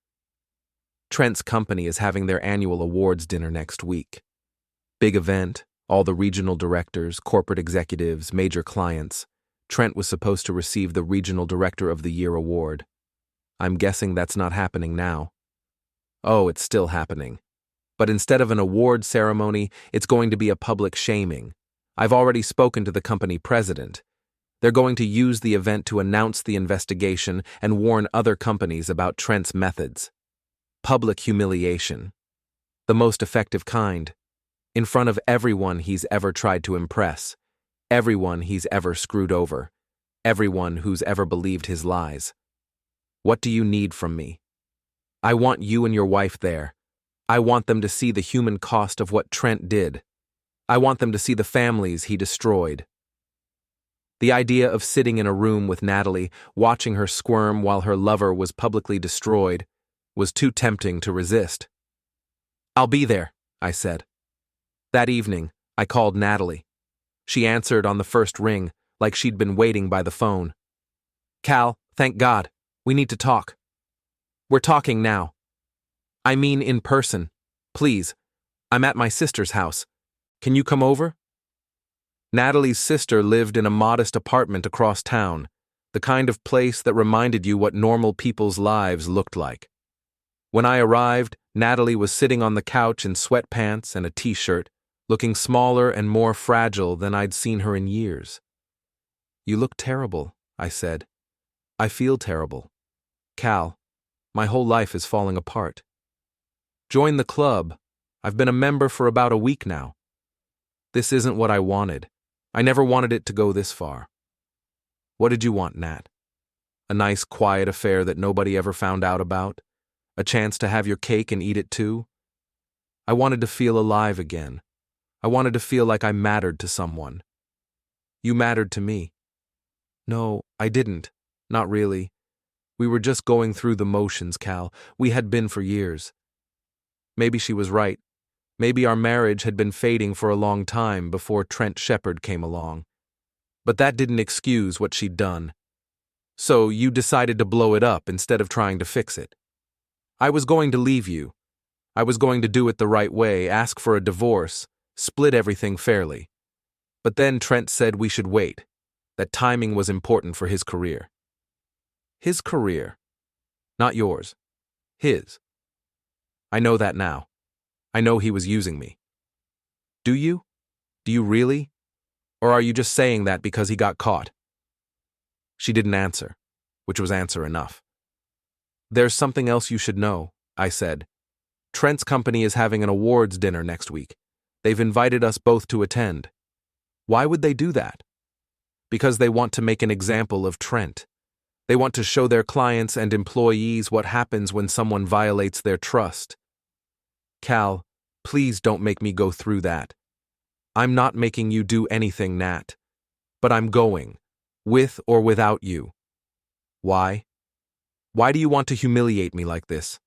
"Trent's company is having their annual awards dinner next week. Big event, all the regional directors, corporate executives, major clients. Trent was supposed to receive the Regional Director of the Year award. I'm guessing that's not happening now." "Oh, it's still happening. But instead of an award ceremony, it's going to be a public shaming. I've already spoken to the company president. They're going to use the event to announce the investigation and warn other companies about Trent's methods. Public humiliation. The most effective kind. In front of everyone he's ever tried to impress. Everyone he's ever screwed over. Everyone who's ever believed his lies. What do you need from me? I want you and your wife there. I want them to see the human cost of what Trent did. I want them to see the families he destroyed." The idea of sitting in a room with Natalie, watching her squirm while her lover was publicly destroyed, was too tempting to resist. "I'll be there," I said. That evening, I called Natalie. She answered on the first ring, like she'd been waiting by the phone. "Cal, thank God. We need to talk." "We're talking now." "I mean in person. Please. I'm at my sister's house. Can you come over?" Natalie's sister lived in a modest apartment across town, the kind of place that reminded you what normal people's lives looked like. When I arrived, Natalie was sitting on the couch in sweatpants and a t-shirt, looking smaller and more fragile than I'd seen her in years. "You look terrible," I said. "I feel terrible. Cal, my whole life is falling apart." "Join the club. I've been a member for about a week now." "This isn't what I wanted. I never wanted it to go this far." "What did you want, Nat? A nice, quiet affair that nobody ever found out about? A chance to have your cake and eat it too?" "I wanted to feel alive again. I wanted to feel like I mattered to someone." "You mattered to me." "No, I didn't. Not really. We were just going through the motions, Cal. We had been for years." Maybe she was right. Maybe our marriage had been fading for a long time before Trent Shepard came along. But that didn't excuse what she'd done. "So you decided to blow it up instead of trying to fix it." "I was going to leave you. I was going to do it the right way, ask for a divorce, split everything fairly. But then Trent said we should wait, that timing was important for his career." "His career? Not yours. His. I know that now. I know he was using me." "Do you? Do you really? Or are you just saying that because he got caught?" She didn't answer, which was answer enough. There's something else you should know, I said. Trent's company is having an awards dinner next week. They've invited us both to attend. Why would they do that? Because they want to make an example of Trent. They want to show their clients and employees what happens when someone violates their trust. Cal, please don't make me go through that. I'm not making you do anything, Nat. But I'm going, with or without you. Why? Why do you want to humiliate me like this?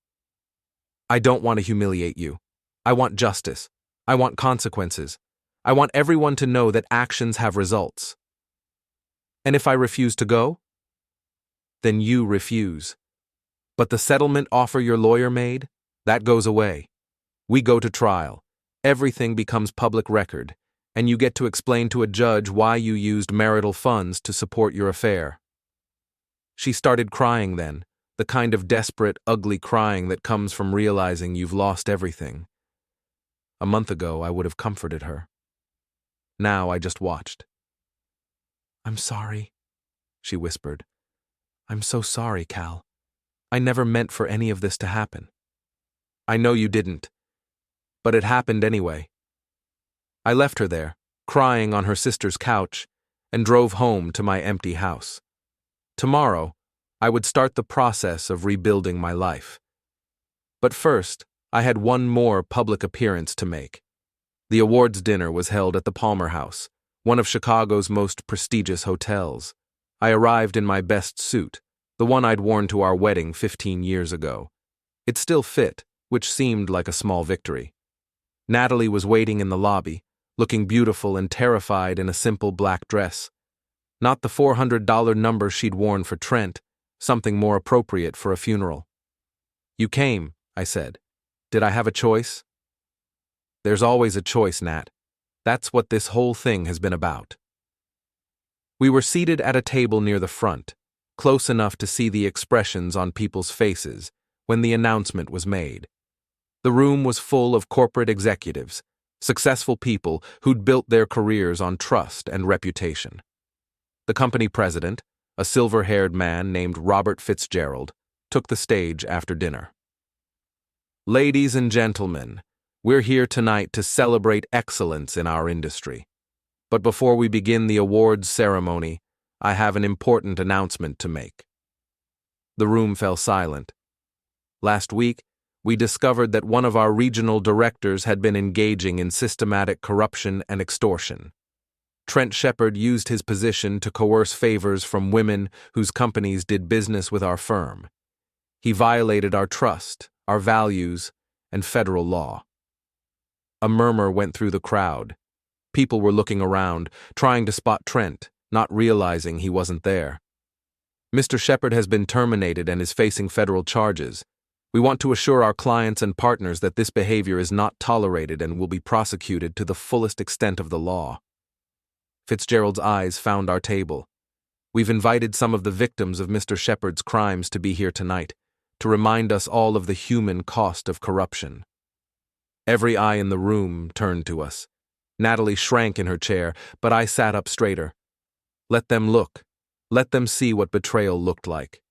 I don't want to humiliate you. I want justice. I want consequences. I want everyone to know that actions have results. And if I refuse to go? Then you refuse. But the settlement offer your lawyer made? That goes away. We go to trial. Everything becomes public record, and you get to explain to a judge why you used marital funds to support your affair. She started crying then, the kind of desperate, ugly crying that comes from realizing you've lost everything. A month ago, I would have comforted her. Now I just watched. I'm sorry, she whispered. I'm so sorry, Cal. I never meant for any of this to happen. I know you didn't. But it happened anyway. I left her there, crying on her sister's couch, and drove home to my empty house. Tomorrow, I would start the process of rebuilding my life. But first, I had one more public appearance to make. The awards dinner was held at the Palmer House, one of Chicago's most prestigious hotels. I arrived in my best suit, the one I'd worn to our wedding 15 years ago. It still fit, which seemed like a small victory. Natalie was waiting in the lobby, looking beautiful and terrified in a simple black dress. Not the $400 number she'd worn for Trent, something more appropriate for a funeral. You came, I said. Did I have a choice? There's always a choice, Nat. That's what this whole thing has been about. We were seated at a table near the front, close enough to see the expressions on people's faces when the announcement was made. The room was full of corporate executives, successful people who'd built their careers on trust and reputation. The company president, a silver-haired man named Robert Fitzgerald, took the stage after dinner. Ladies and gentlemen, we're here tonight to celebrate excellence in our industry. But before we begin the awards ceremony, I have an important announcement to make. The room fell silent. Last week, we discovered that one of our regional directors had been engaging in systematic corruption and extortion. Trent Shepard used his position to coerce favors from women whose companies did business with our firm. He violated our trust, our values, and federal law. A murmur went through the crowd. People were looking around, trying to spot Trent, not realizing he wasn't there. Mr. Shepard has been terminated and is facing federal charges. We want to assure our clients and partners that this behavior is not tolerated and will be prosecuted to the fullest extent of the law. Fitzgerald's eyes found our table. We've invited some of the victims of Mr. Shepard's crimes to be here tonight, to remind us all of the human cost of corruption. Every eye in the room turned to us. Natalie shrank in her chair, but I sat up straighter. Let them look. Let them see what betrayal looked like.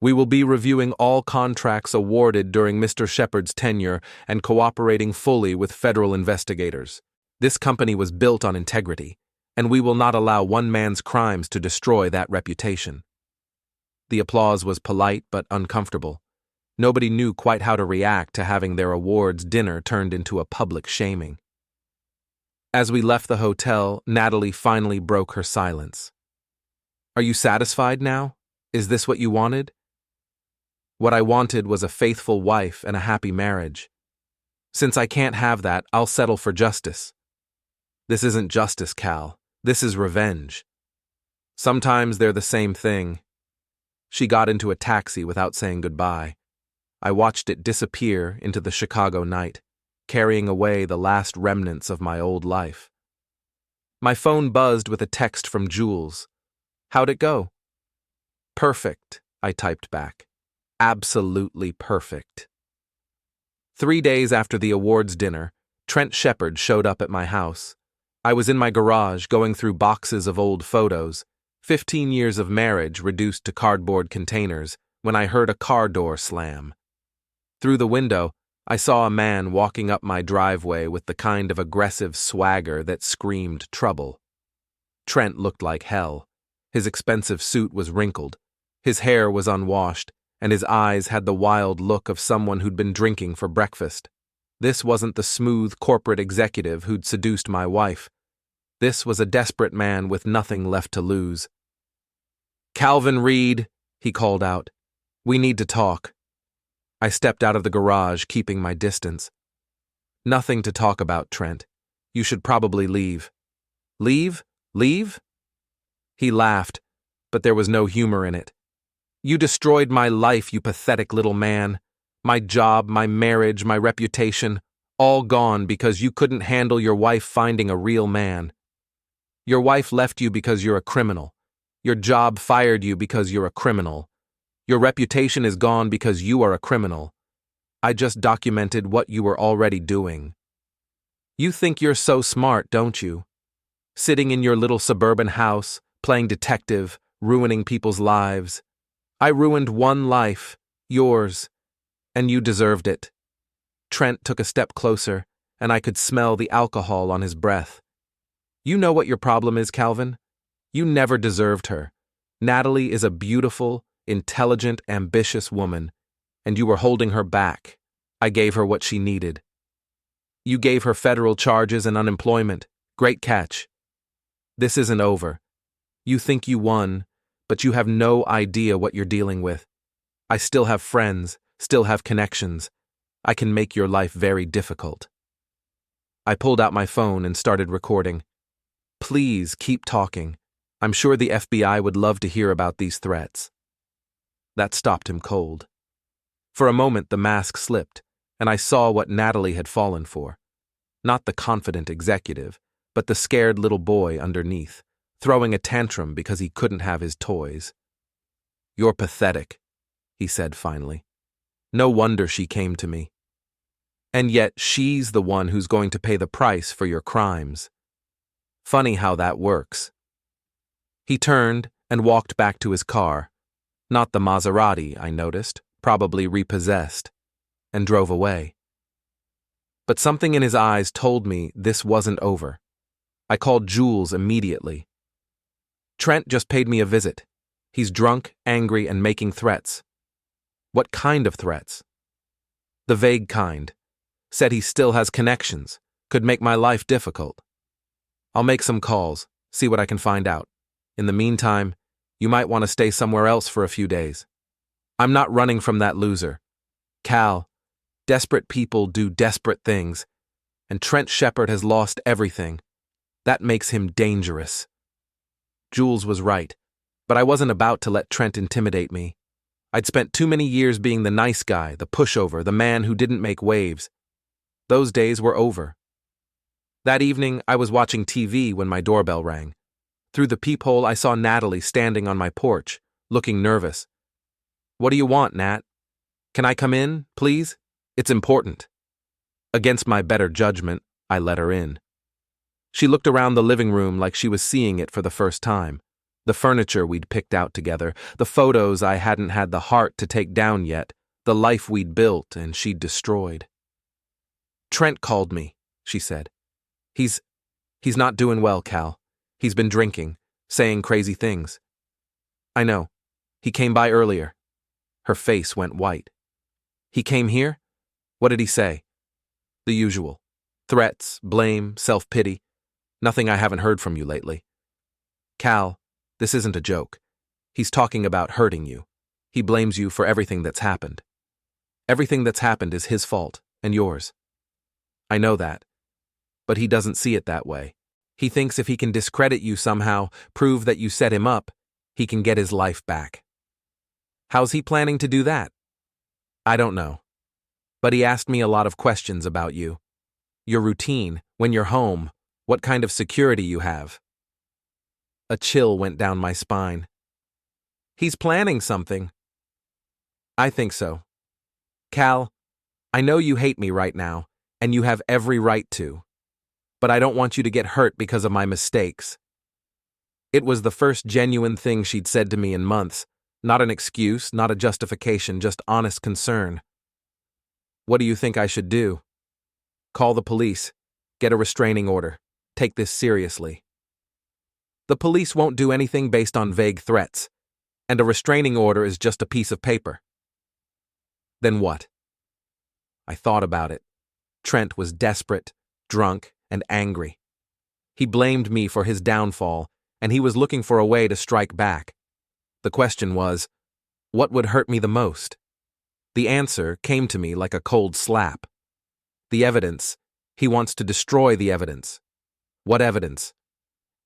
We will be reviewing all contracts awarded during Mr. Shepard's tenure and cooperating fully with federal investigators. This company was built on integrity, and we will not allow one man's crimes to destroy that reputation. The applause was polite but uncomfortable. Nobody knew quite how to react to having their awards dinner turned into a public shaming. As we left the hotel, Natalie finally broke her silence. Are you satisfied now? Is this what you wanted? What I wanted was a faithful wife and a happy marriage. Since I can't have that, I'll settle for justice. This isn't justice, Cal. This is revenge. Sometimes they're the same thing. She got into a taxi without saying goodbye. I watched it disappear into the Chicago night, carrying away the last remnants of my old life. My phone buzzed with a text from Jules. How'd it go? Perfect, I typed back. Absolutely perfect. 3 days after the awards dinner, Trent Shepard showed up at my house. I was in my garage going through boxes of old photos, 15 years of marriage reduced to cardboard containers, when I heard a car door slam. Through the window, I saw a man walking up my driveway with the kind of aggressive swagger that screamed trouble. Trent looked like hell. His expensive suit was wrinkled, his hair was unwashed, and his eyes had the wild look of someone who'd been drinking for breakfast. This wasn't the smooth corporate executive who'd seduced my wife. This was a desperate man with nothing left to lose. "Calvin Reed," he called out. "We need to talk." I stepped out of the garage, keeping my distance. "Nothing to talk about, Trent. You should probably leave." "Leave? Leave?" He laughed, but there was no humor in it. "You destroyed my life, you pathetic little man. My job, my marriage, my reputation, all gone because you couldn't handle your wife finding a real man. Your wife left you because you're a criminal. Your job fired you because you're a criminal. Your reputation is gone because you are a criminal. I just documented what you were already doing. You think you're so smart, don't you? Sitting in your little suburban house, playing detective, ruining people's lives. I ruined one life, yours, and you deserved it." Trent took a step closer, and I could smell the alcohol on his breath. "You know what your problem is, Calvin? You never deserved her. Natalie is a beautiful, intelligent, ambitious woman, and you were holding her back. I gave her what she needed. You gave her federal charges and unemployment. Great catch. This isn't over. You think you won, but you have no idea what you're dealing with. I still have friends, still have connections. I can make your life very difficult." I pulled out my phone and started recording. "Please keep talking. I'm sure the FBI would love to hear about these threats." That stopped him cold. For a moment the mask slipped, and I saw what Natalie had fallen for. Not the confident executive, but the scared little boy underneath, throwing a tantrum because he couldn't have his toys. "You're pathetic," he said finally. "No wonder she came to me. And yet she's the one who's going to pay the price for your crimes. Funny how that works." He turned and walked back to his car. Not the Maserati, I noticed, probably repossessed, and drove away. But something in his eyes told me this wasn't over. I called Jules immediately. "Trent just paid me a visit. He's drunk, angry, and making threats." "What kind of threats?" "The vague kind. Said he still has connections, could make my life difficult." "I'll make some calls, see what I can find out. In the meantime, you might want to stay somewhere else for a few days. I'm not running from that loser. Cal, desperate people do desperate things, and Trent Shepard has lost everything. That makes him dangerous." Jules was right, but I wasn't about to let Trent intimidate me. I'd spent too many years being the nice guy, the pushover, the man who didn't make waves. Those days were over. That evening, I was watching TV when my doorbell rang. Through the peephole, I saw Natalie standing on my porch, looking nervous. "What do you want, Nat? Can I come in, please? It's important." Against my better judgment, I let her in. She looked around the living room like she was seeing it for the first time. The furniture we'd picked out together, the photos I hadn't had the heart to take down yet, the life we'd built and she'd destroyed. "Trent called me," she said. He's not doing well, Cal. He's been drinking, saying crazy things." "I know. He came by earlier." Her face went white. "He came here? What did he say?" "The usual. Threats, blame, self-pity. Nothing I haven't heard from you lately." "Cal, this isn't a joke. He's talking about hurting you. He blames you for everything that's happened. Everything that's happened is his fault, and yours. I know that. But he doesn't see it that way. He thinks if he can discredit you somehow, prove that you set him up, he can get his life back." "How's he planning to do that?" "I don't know. But he asked me a lot of questions about you. Your routine, when you're home, what kind of security you have." A chill went down my spine. "He's planning something." "I think so. Cal, I know you hate me right now, and you have every right to. But I don't want you to get hurt because of my mistakes." It was the first genuine thing she'd said to me in months, Not an excuse, not a justification, just honest concern. What do you think I should do? Call the police. Get a restraining order. Take this seriously. The police won't do anything based on vague threats, and a restraining order is just a piece of paper. Then what? I thought about it. Trent was desperate, drunk, and angry. He blamed me for his downfall, and he was looking for a way to strike back. The question was, what would hurt me the most? The answer came to me like a cold slap. The evidence. He wants to destroy the evidence. What evidence?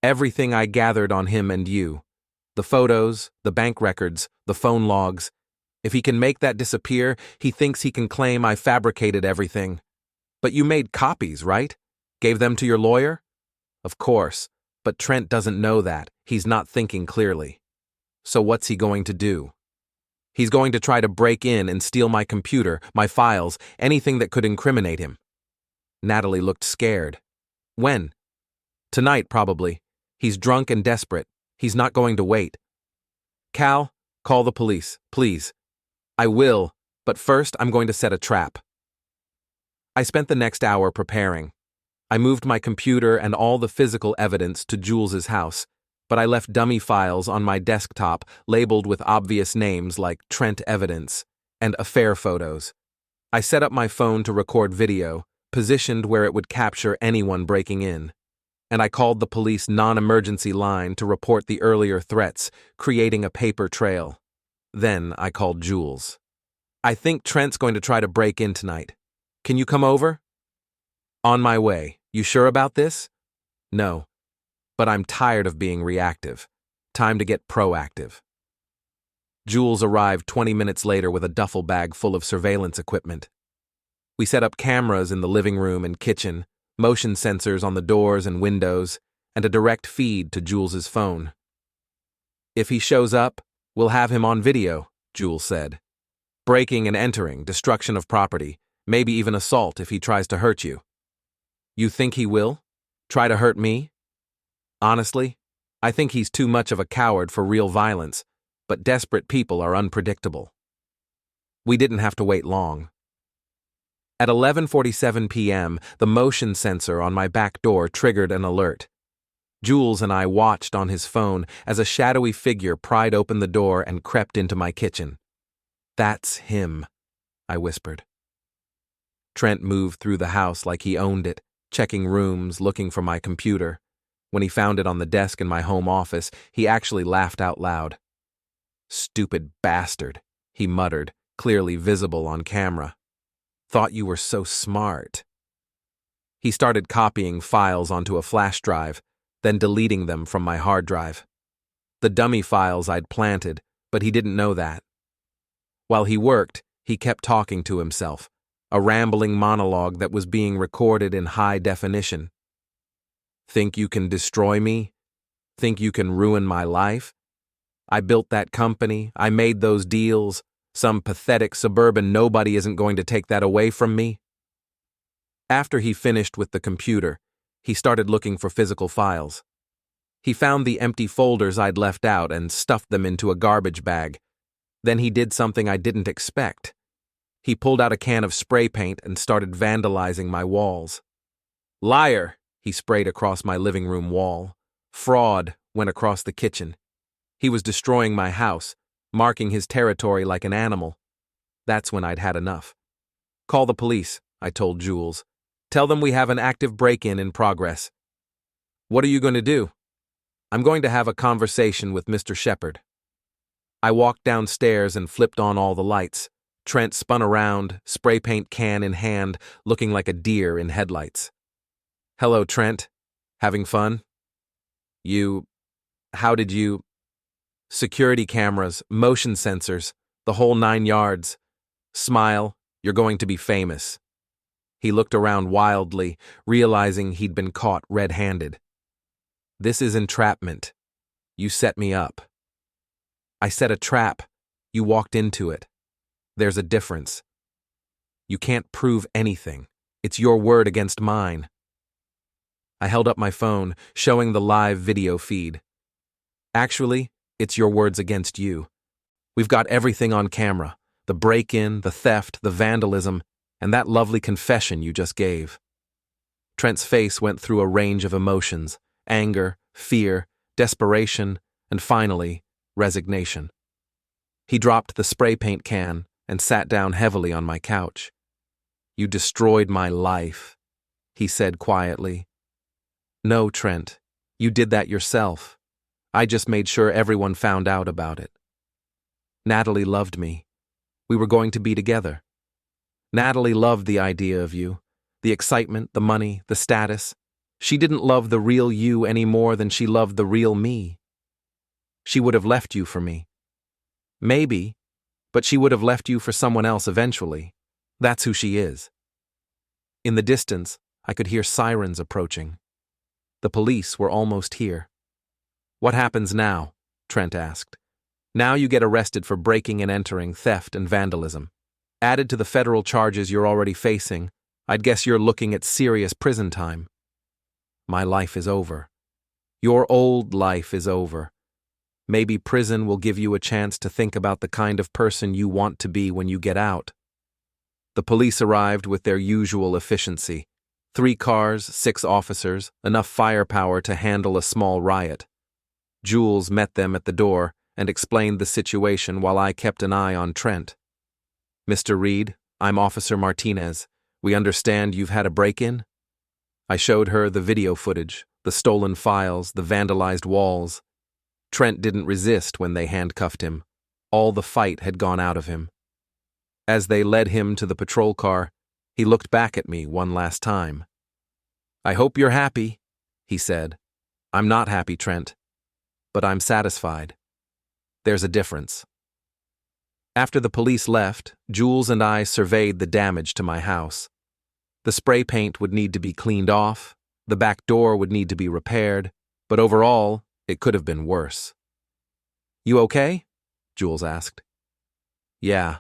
Everything I gathered on him and you. The photos, the bank records, the phone logs. If he can make that disappear, he thinks he can claim I fabricated everything. But you made copies, right? Gave them to your lawyer? Of course, but Trent doesn't know that. He's not thinking clearly. So what's he going to do? He's going to try to break in and steal my computer, my files, anything that could incriminate him. Natalie looked scared. When? Tonight, probably. He's drunk and desperate. He's not going to wait. Cal, call the police, please. I will, but first I'm going to set a trap. I spent the next hour preparing. I moved my computer and all the physical evidence to Jules's house, but I left dummy files on my desktop labeled with obvious names like Trent Evidence and Affair Photos. I set up my phone to record video, positioned where it would capture anyone breaking in. And I called the police non-emergency line to report the earlier threats, creating a paper trail. Then I called Jules. I think Trent's going to try to break in tonight. Can you come over? On my way. You sure about this? No. But I'm tired of being reactive. Time to get proactive. Jules arrived 20 minutes later with a duffel bag full of surveillance equipment. We set up cameras in the living room and kitchen, motion sensors on the doors and windows, and a direct feed to Jules's phone. If he shows up, we'll have him on video, Jules said. Breaking and entering, destruction of property, maybe even assault if he tries to hurt you. You think he will? Try to hurt me? Honestly, I think he's too much of a coward for real violence, but desperate people are unpredictable. We didn't have to wait long. At 11:47 p.m., the motion sensor on my back door triggered an alert. Jules and I watched on his phone as a shadowy figure pried open the door and crept into my kitchen. That's him, I whispered. Trent moved through the house like he owned it, checking rooms, looking for my computer. When he found it on the desk in my home office, he actually laughed out loud. Stupid bastard, he muttered, clearly visible on camera. Thought you were so smart. He started copying files onto a flash drive, then deleting them from my hard drive. The dummy files I'd planted, but he didn't know that. While he worked, he kept talking to himself, a rambling monologue that was being recorded in high definition. Think you can destroy me? Think you can ruin my life? I built that company, I made those deals. Some pathetic suburban nobody isn't going to take that away from me. After he finished with the computer, he started looking for physical files. He found the empty folders I'd left out and stuffed them into a garbage bag. Then he did something I didn't expect. He pulled out a can of spray paint and started vandalizing my walls. Liar, he sprayed across my living room wall. Fraud went across the kitchen. He was destroying my house, marking his territory like an animal. That's when I'd had enough. Call the police, I told Jules. Tell them we have an active break-in in progress. What are you going to do? I'm going to have a conversation with Mr. Shepard. I walked downstairs and flipped on all the lights. Trent spun around, spray paint can in hand, looking like a deer in headlights. Hello, Trent. Having fun? How did you... Security cameras, motion sensors, the whole 9 yards. Smile, you're going to be famous. He looked around wildly, realizing he'd been caught red-handed. This is entrapment. You set me up. I set a trap. You walked into it. There's a difference. You can't prove anything. It's your word against mine. I held up my phone, showing the live video feed. Actually, it's your words against you. We've got everything on camera: the break-in, the theft, the vandalism, and that lovely confession you just gave. Trent's face went through a range of emotions: anger, fear, desperation, and finally, resignation. He dropped the spray paint can and sat down heavily on my couch. "You destroyed my life," he said quietly. "No, Trent, you did that yourself. I just made sure everyone found out about it. Natalie loved me. We were going to be together. Natalie loved the idea of you, the excitement, the money, the status. She didn't love the real you any more than she loved the real me. She would have left you for me. Maybe, but she would have left you for someone else eventually. That's who she is." In the distance, I could hear sirens approaching. The police were almost here. "What happens now?" Trent asked. "Now you get arrested for breaking and entering, theft, and vandalism. Added to the federal charges you're already facing, I'd guess you're looking at serious prison time." "My life is over. Your old life is over. Maybe prison will give you a chance to think about the kind of person you want to be when you get out." The police arrived with their usual efficiency. 3 cars, 6 officers, enough firepower to handle a small riot. Jules met them at the door and explained the situation while I kept an eye on Trent. "Mr. Reed, I'm Officer Martinez. We understand you've had a break-in?" I showed her the video footage, the stolen files, the vandalized walls. Trent didn't resist when they handcuffed him. All the fight had gone out of him. As they led him to the patrol car, he looked back at me one last time. "I hope you're happy," he said. "I'm not happy, Trent, but I'm satisfied. There's a difference." After the police left, Jules and I surveyed the damage to my house. The spray paint would need to be cleaned off, the back door would need to be repaired, but overall, it could have been worse. "You okay?" Jules asked. "Yeah.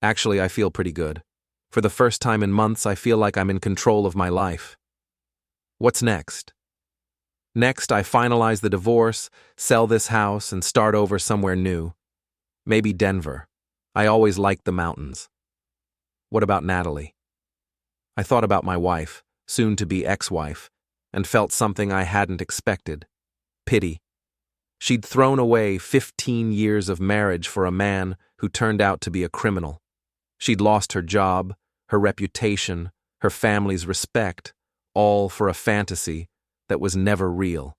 Actually, I feel pretty good. For the first time in months, I feel like I'm in control of my life." "What's next?" "Next, I finalize the divorce, sell this house, and start over somewhere new. Maybe Denver. I always liked the mountains." "What about Natalie?" I thought about my wife, soon-to-be ex-wife, and felt something I hadn't expected: pity. She'd thrown away 15 years of marriage for a man who turned out to be a criminal. She'd lost her job, her reputation, her family's respect, all for a fantasy that was never real.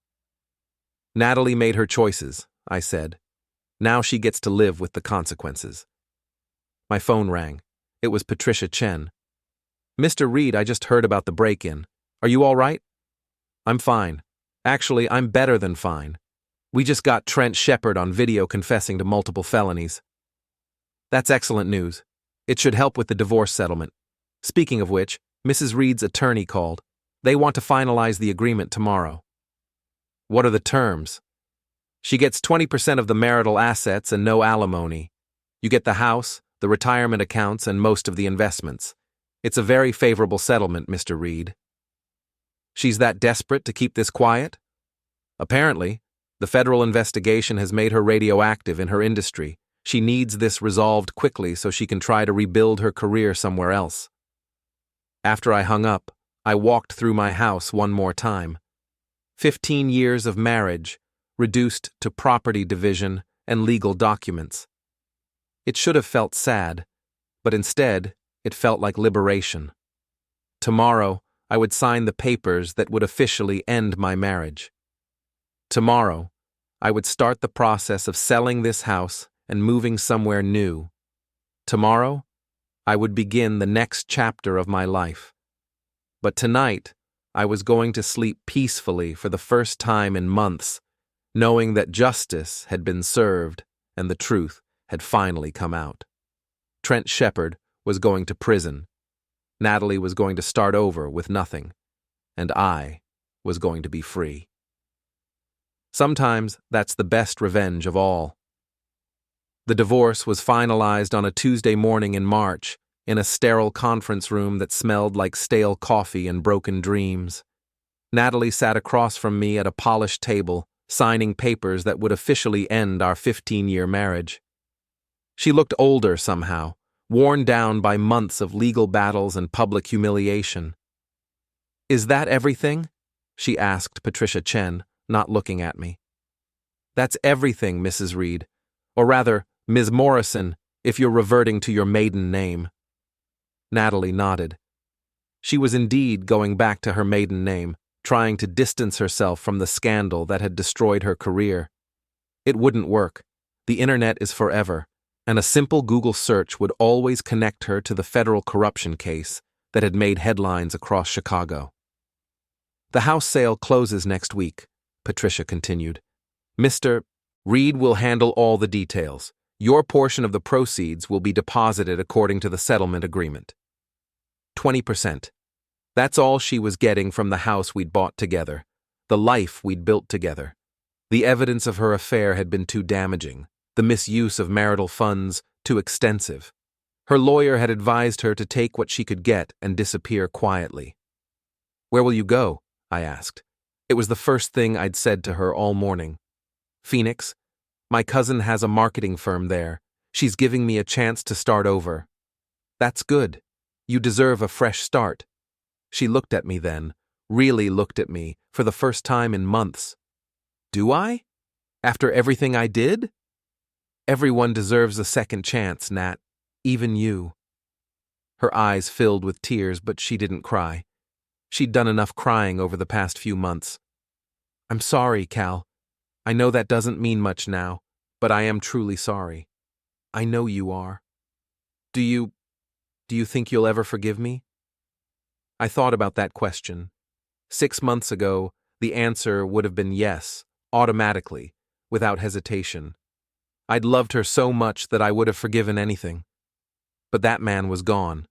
"Natalie made her choices," I said. "Now she gets to live with the consequences." My phone rang. It was Patricia Chen. "Mr. Reed, I just heard about the break-in. Are you all right?" "I'm fine. Actually, I'm better than fine. We just got Trent Shepard on video confessing to multiple felonies." "That's excellent news. It should help with the divorce settlement. Speaking of which, Mrs. Reed's attorney called. They want to finalize the agreement tomorrow." "What are the terms?" "She gets 20% of the marital assets and no alimony. You get the house, the retirement accounts, and most of the investments. It's a very favorable settlement, Mr. Reed." "She's that desperate to keep this quiet?" "Apparently. The federal investigation has made her radioactive in her industry. She needs this resolved quickly so she can try to rebuild her career somewhere else." After I hung up, I walked through my house one more time. 15 years of marriage, reduced to property division and legal documents. It should have felt sad, but instead, it felt like liberation. Tomorrow, I would sign the papers that would officially end my marriage. Tomorrow, I would start the process of selling this house and moving somewhere new. Tomorrow, I would begin the next chapter of my life. But tonight, I was going to sleep peacefully for the first time in months, knowing that justice had been served and the truth had finally come out. Trent Shepard was going to prison. Natalie was going to start over with nothing. And I was going to be free. Sometimes that's the best revenge of all. The divorce was finalized on a Tuesday morning in March, in a sterile conference room that smelled like stale coffee and broken dreams. Natalie sat across from me at a polished table, signing papers that would officially end our 15-year marriage. She looked older somehow, worn down by months of legal battles and public humiliation. "Is that everything?" she asked Patricia Chen, not looking at me. "That's everything, Mrs. Reed. Or rather, Ms. Morrison, if you're reverting to your maiden name." Natalie nodded. She was indeed going back to her maiden name, trying to distance herself from the scandal that had destroyed her career. It wouldn't work. The internet is forever, and a simple Google search would always connect her to the federal corruption case that had made headlines across Chicago. "The house sale closes next week," Patricia continued. "Mr. Reed will handle all the details. Your portion of the proceeds will be deposited according to the settlement agreement. 20%. That's all she was getting from the house we'd bought together, the life we'd built together. The evidence of her affair had been too damaging, the misuse of marital funds too extensive. Her lawyer had advised her to take what she could get and disappear quietly. "Where will you go?" I asked. It was the first thing I'd said to her all morning. "Phoenix. My cousin has a marketing firm there. She's giving me a chance to start over." "That's good. You deserve a fresh start." She looked at me then, really looked at me, for the first time in months. "Do I? After everything I did?" "Everyone deserves a second chance, Nat. Even you." Her eyes filled with tears, but she didn't cry. She'd done enough crying over the past few months. "I'm sorry, Cal. I know that doesn't mean much now, but I am truly sorry. I know you are. Do you think you'll ever forgive me?" I thought about that question. 6 months ago, the answer would have been yes, automatically, without hesitation. I'd loved her so much that I would have forgiven anything. But that man was gone,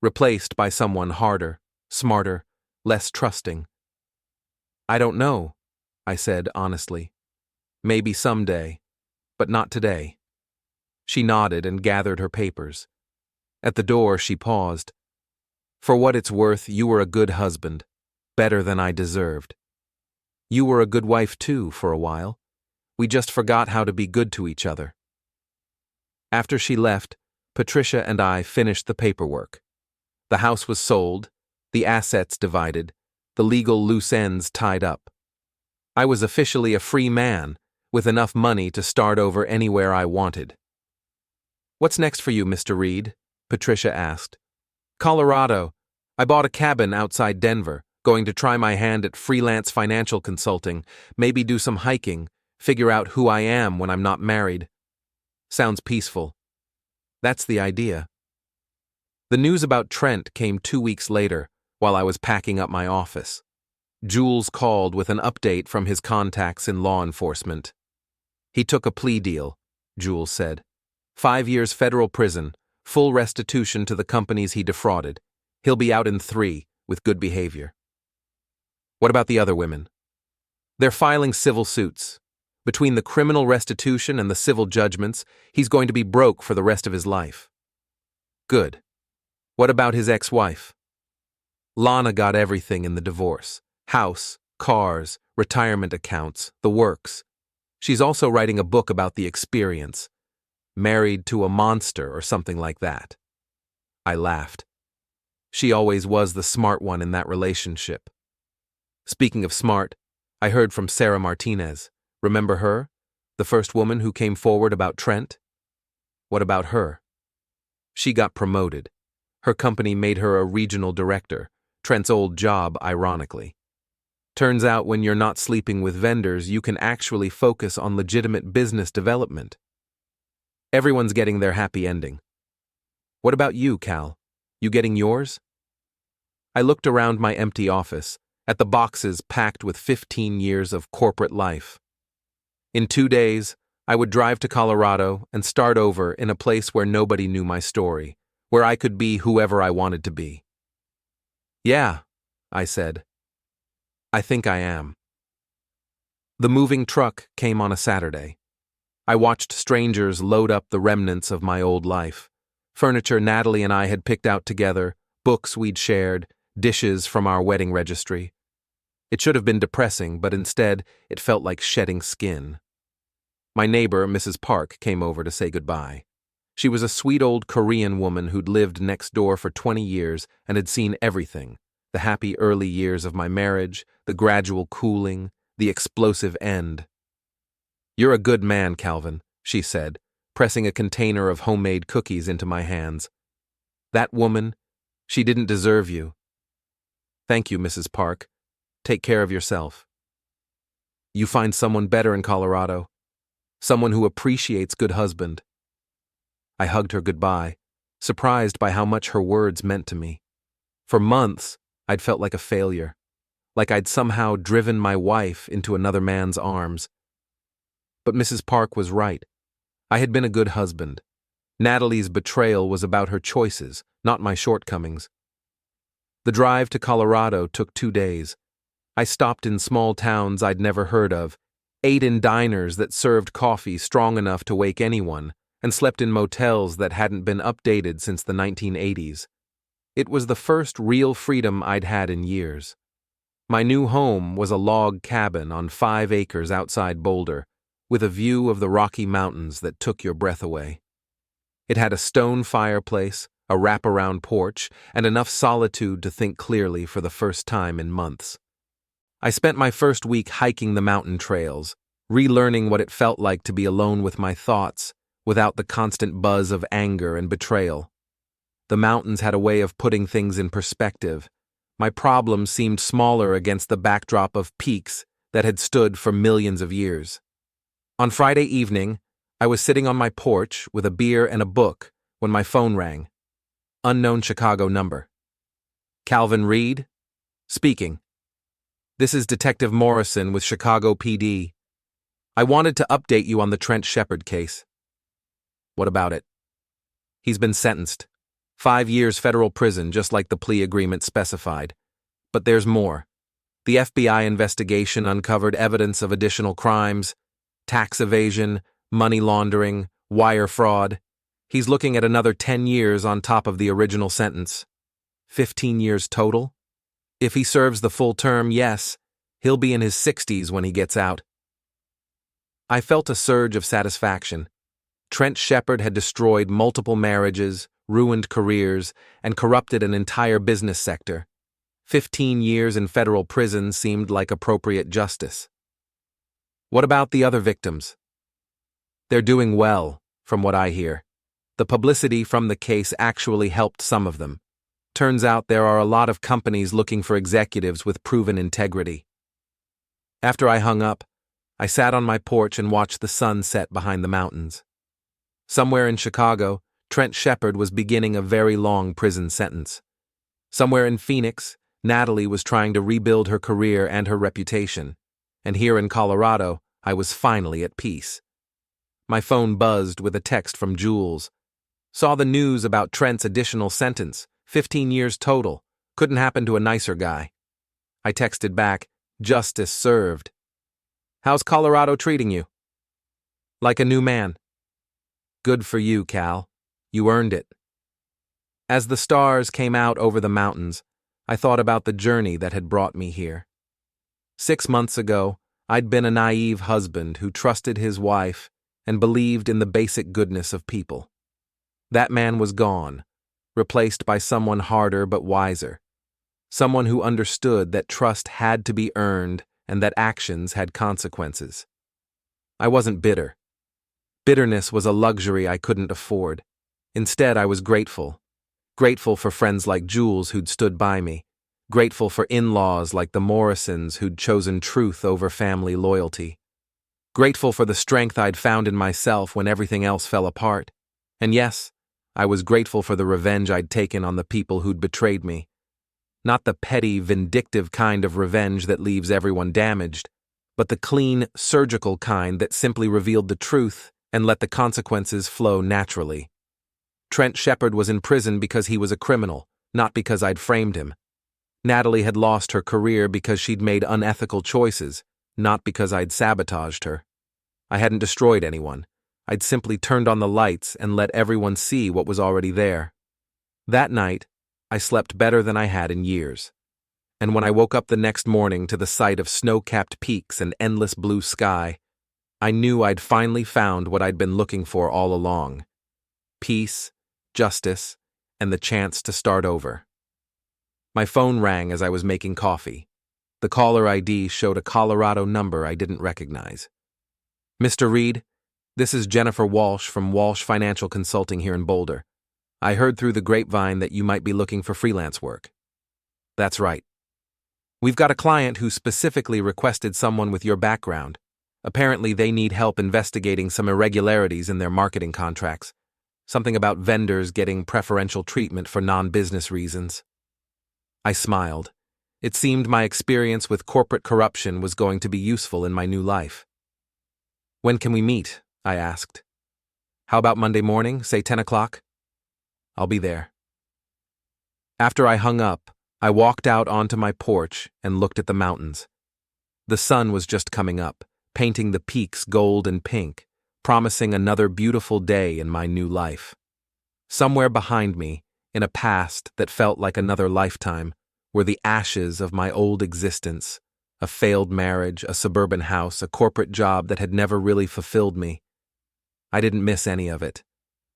replaced by someone harder, smarter, less trusting. "I don't know," I said honestly. "Maybe someday, but not today." She nodded and gathered her papers. At the door, she paused. "For what it's worth, you were a good husband, better than I deserved. You were a good wife too, for a while. We just forgot how to be good to each other." After she left, Patricia and I finished the paperwork. The house was sold, the assets divided, the legal loose ends tied up. I was officially a free man, with enough money to start over anywhere I wanted. "What's next for you, Mr. Reed?" Patricia asked. "Colorado. I bought a cabin outside Denver, going to try my hand at freelance financial consulting, maybe do some hiking, figure out who I am when I'm not married." "Sounds peaceful." "That's the idea." The news about Trent came 2 weeks later, while I was packing up my office. Jules called with an update from his contacts in law enforcement. "He took a plea deal," Jules said. 5 years federal prison, full restitution to the companies he defrauded. He'll be out in 3, with good behavior." "What about the other women?" "They're filing civil suits. Between the criminal restitution and the civil judgments, he's going to be broke for the rest of his life." "Good. What about his ex-wife?" "Lana got everything in the divorce. House, cars, retirement accounts, the works. She's also writing a book about the experience. Married to a monster or something like that." I laughed. She always was the smart one in that relationship. Speaking of smart, I heard from Sarah Martinez. Remember her? The first woman who came forward about Trent? What about her? She got promoted. Her company made her a regional director, Trent's old job, ironically. Turns out when you're not sleeping with vendors, you can actually focus on legitimate business development. Everyone's getting their happy ending. What about you, Cal? You getting yours? I looked around my empty office, at the boxes packed with 15 years of corporate life. In 2 days, I would drive to Colorado and start over in a place where nobody knew my story, where I could be whoever I wanted to be. "Yeah," I said. "I think I am." The moving truck came on a Saturday. I watched strangers load up the remnants of my old life. Furniture Natalie and I had picked out together, books we'd shared, dishes from our wedding registry. It should have been depressing, but instead, it felt like shedding skin. My neighbor, Mrs. Park, came over to say goodbye. She was a sweet old Korean woman who'd lived next door for 20 years and had seen everything: the happy early years of my marriage, the gradual cooling, the explosive end. "You're a good man, Calvin," she said, pressing a container of homemade cookies into my hands. "That woman, she didn't deserve you." "Thank you, Mrs. Park. Take care of yourself." "You find someone better in Colorado. Someone who appreciates good husband." I hugged her goodbye, surprised by how much her words meant to me. For months, I'd felt like a failure, like I'd somehow driven my wife into another man's arms. But Mrs. Park was right. I had been a good husband. Natalie's betrayal was about her choices, not my shortcomings. The drive to Colorado took 2 days. I stopped in small towns I'd never heard of, ate in diners that served coffee strong enough to wake anyone, and slept in motels that hadn't been updated since the 1980s. It was the first real freedom I'd had in years. My new home was a log cabin on 5 acres outside Boulder, with a view of the Rocky Mountains that took your breath away. It had a stone fireplace, a wraparound porch, and enough solitude to think clearly for the first time in months. I spent my first week hiking the mountain trails, relearning what it felt like to be alone with my thoughts, without the constant buzz of anger and betrayal. The mountains had a way of putting things in perspective. My problems seemed smaller against the backdrop of peaks that had stood for millions of years. On Friday evening, I was sitting on my porch with a beer and a book when my phone rang. Unknown Chicago number. "Calvin Reed? Speaking. This is Detective Morrison with Chicago PD. I wanted to update you on the Trent Shepard case." "What about it?" "He's been sentenced. 5 years federal prison, just like the plea agreement specified. But there's more. The FBI investigation uncovered evidence of additional crimes: tax evasion, money laundering, wire fraud. He's looking at another 10 years on top of the original sentence. 15 years total? If he serves the full term, yes, he'll be in his 60s when he gets out." I felt a surge of satisfaction. Trent Shepard had destroyed multiple marriages, ruined careers, and corrupted an entire business sector. 15 years in federal prison seemed like appropriate justice. "What about the other victims?" "They're doing well, from what I hear. The publicity from the case actually helped some of them. Turns out there are a lot of companies looking for executives with proven integrity." After I hung up, I sat on my porch and watched the sun set behind the mountains. Somewhere in Chicago, Trent Shepard was beginning a very long prison sentence. Somewhere in Phoenix, Natalie was trying to rebuild her career and her reputation. And here in Colorado, I was finally at peace. My phone buzzed with a text from Jules. "Saw the news about Trent's additional sentence, 15 years total. Couldn't happen to a nicer guy." I texted back, "Justice served." "How's Colorado treating you?" "Like a new man." "Good for you, Cal. You earned it." As the stars came out over the mountains, I thought about the journey that had brought me here. 6 months ago, I'd been a naive husband who trusted his wife and believed in the basic goodness of people. That man was gone, replaced by someone harder but wiser. Someone who understood that trust had to be earned and that actions had consequences. I wasn't bitter. Bitterness was a luxury I couldn't afford. Instead, I was grateful. Grateful for friends like Jules who'd stood by me. Grateful for in-laws like the Morrisons who'd chosen truth over family loyalty. Grateful for the strength I'd found in myself when everything else fell apart. And yes, I was grateful for the revenge I'd taken on the people who'd betrayed me. Not the petty, vindictive kind of revenge that leaves everyone damaged, but the clean, surgical kind that simply revealed the truth and let the consequences flow naturally. Trent Shepard was in prison because he was a criminal, not because I'd framed him. Natalie had lost her career because she'd made unethical choices, not because I'd sabotaged her. I hadn't destroyed anyone. I'd simply turned on the lights and let everyone see what was already there. That night, I slept better than I had in years. And when I woke up the next morning to the sight of snow-capped peaks and endless blue sky, I knew I'd finally found what I'd been looking for all along: peace, justice, and the chance to start over. My phone rang as I was making coffee. The caller ID showed a Colorado number I didn't recognize. Mr. Reed, this is Jennifer Walsh from Walsh Financial Consulting here in Boulder. I heard through the grapevine that you might be looking for freelance work. That's right. We've got a client who specifically requested someone with your background. Apparently, they need help investigating some irregularities in their marketing contracts. Something about vendors getting preferential treatment for non-business reasons. I smiled. It seemed my experience with corporate corruption was going to be useful in my new life. When can we meet? I asked. How about Monday morning, say 10 o'clock? I'll be there. After I hung up, I walked out onto my porch and looked at the mountains. The sun was just coming up, painting the peaks gold and pink, promising another beautiful day in my new life. Somewhere behind me, in a past that felt like another lifetime, were the ashes of my old existence, a failed marriage, a suburban house, a corporate job that had never really fulfilled me. I didn't miss any of it.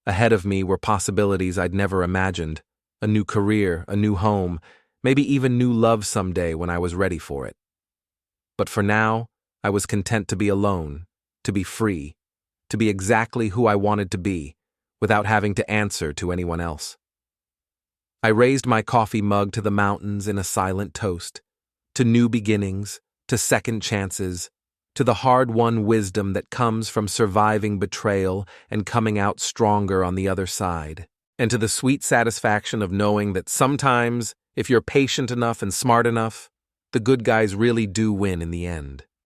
Ahead of me were possibilities I'd never imagined, a new career, a new home, maybe even new love someday when I was ready for it. But for now, I was content to be alone, to be free, to be exactly who I wanted to be, without having to answer to anyone else. I raised my coffee mug to the mountains in a silent toast, to new beginnings, to second chances, to the hard-won wisdom that comes from surviving betrayal and coming out stronger on the other side, and to the sweet satisfaction of knowing that sometimes, if you're patient enough and smart enough, the good guys really do win in the end.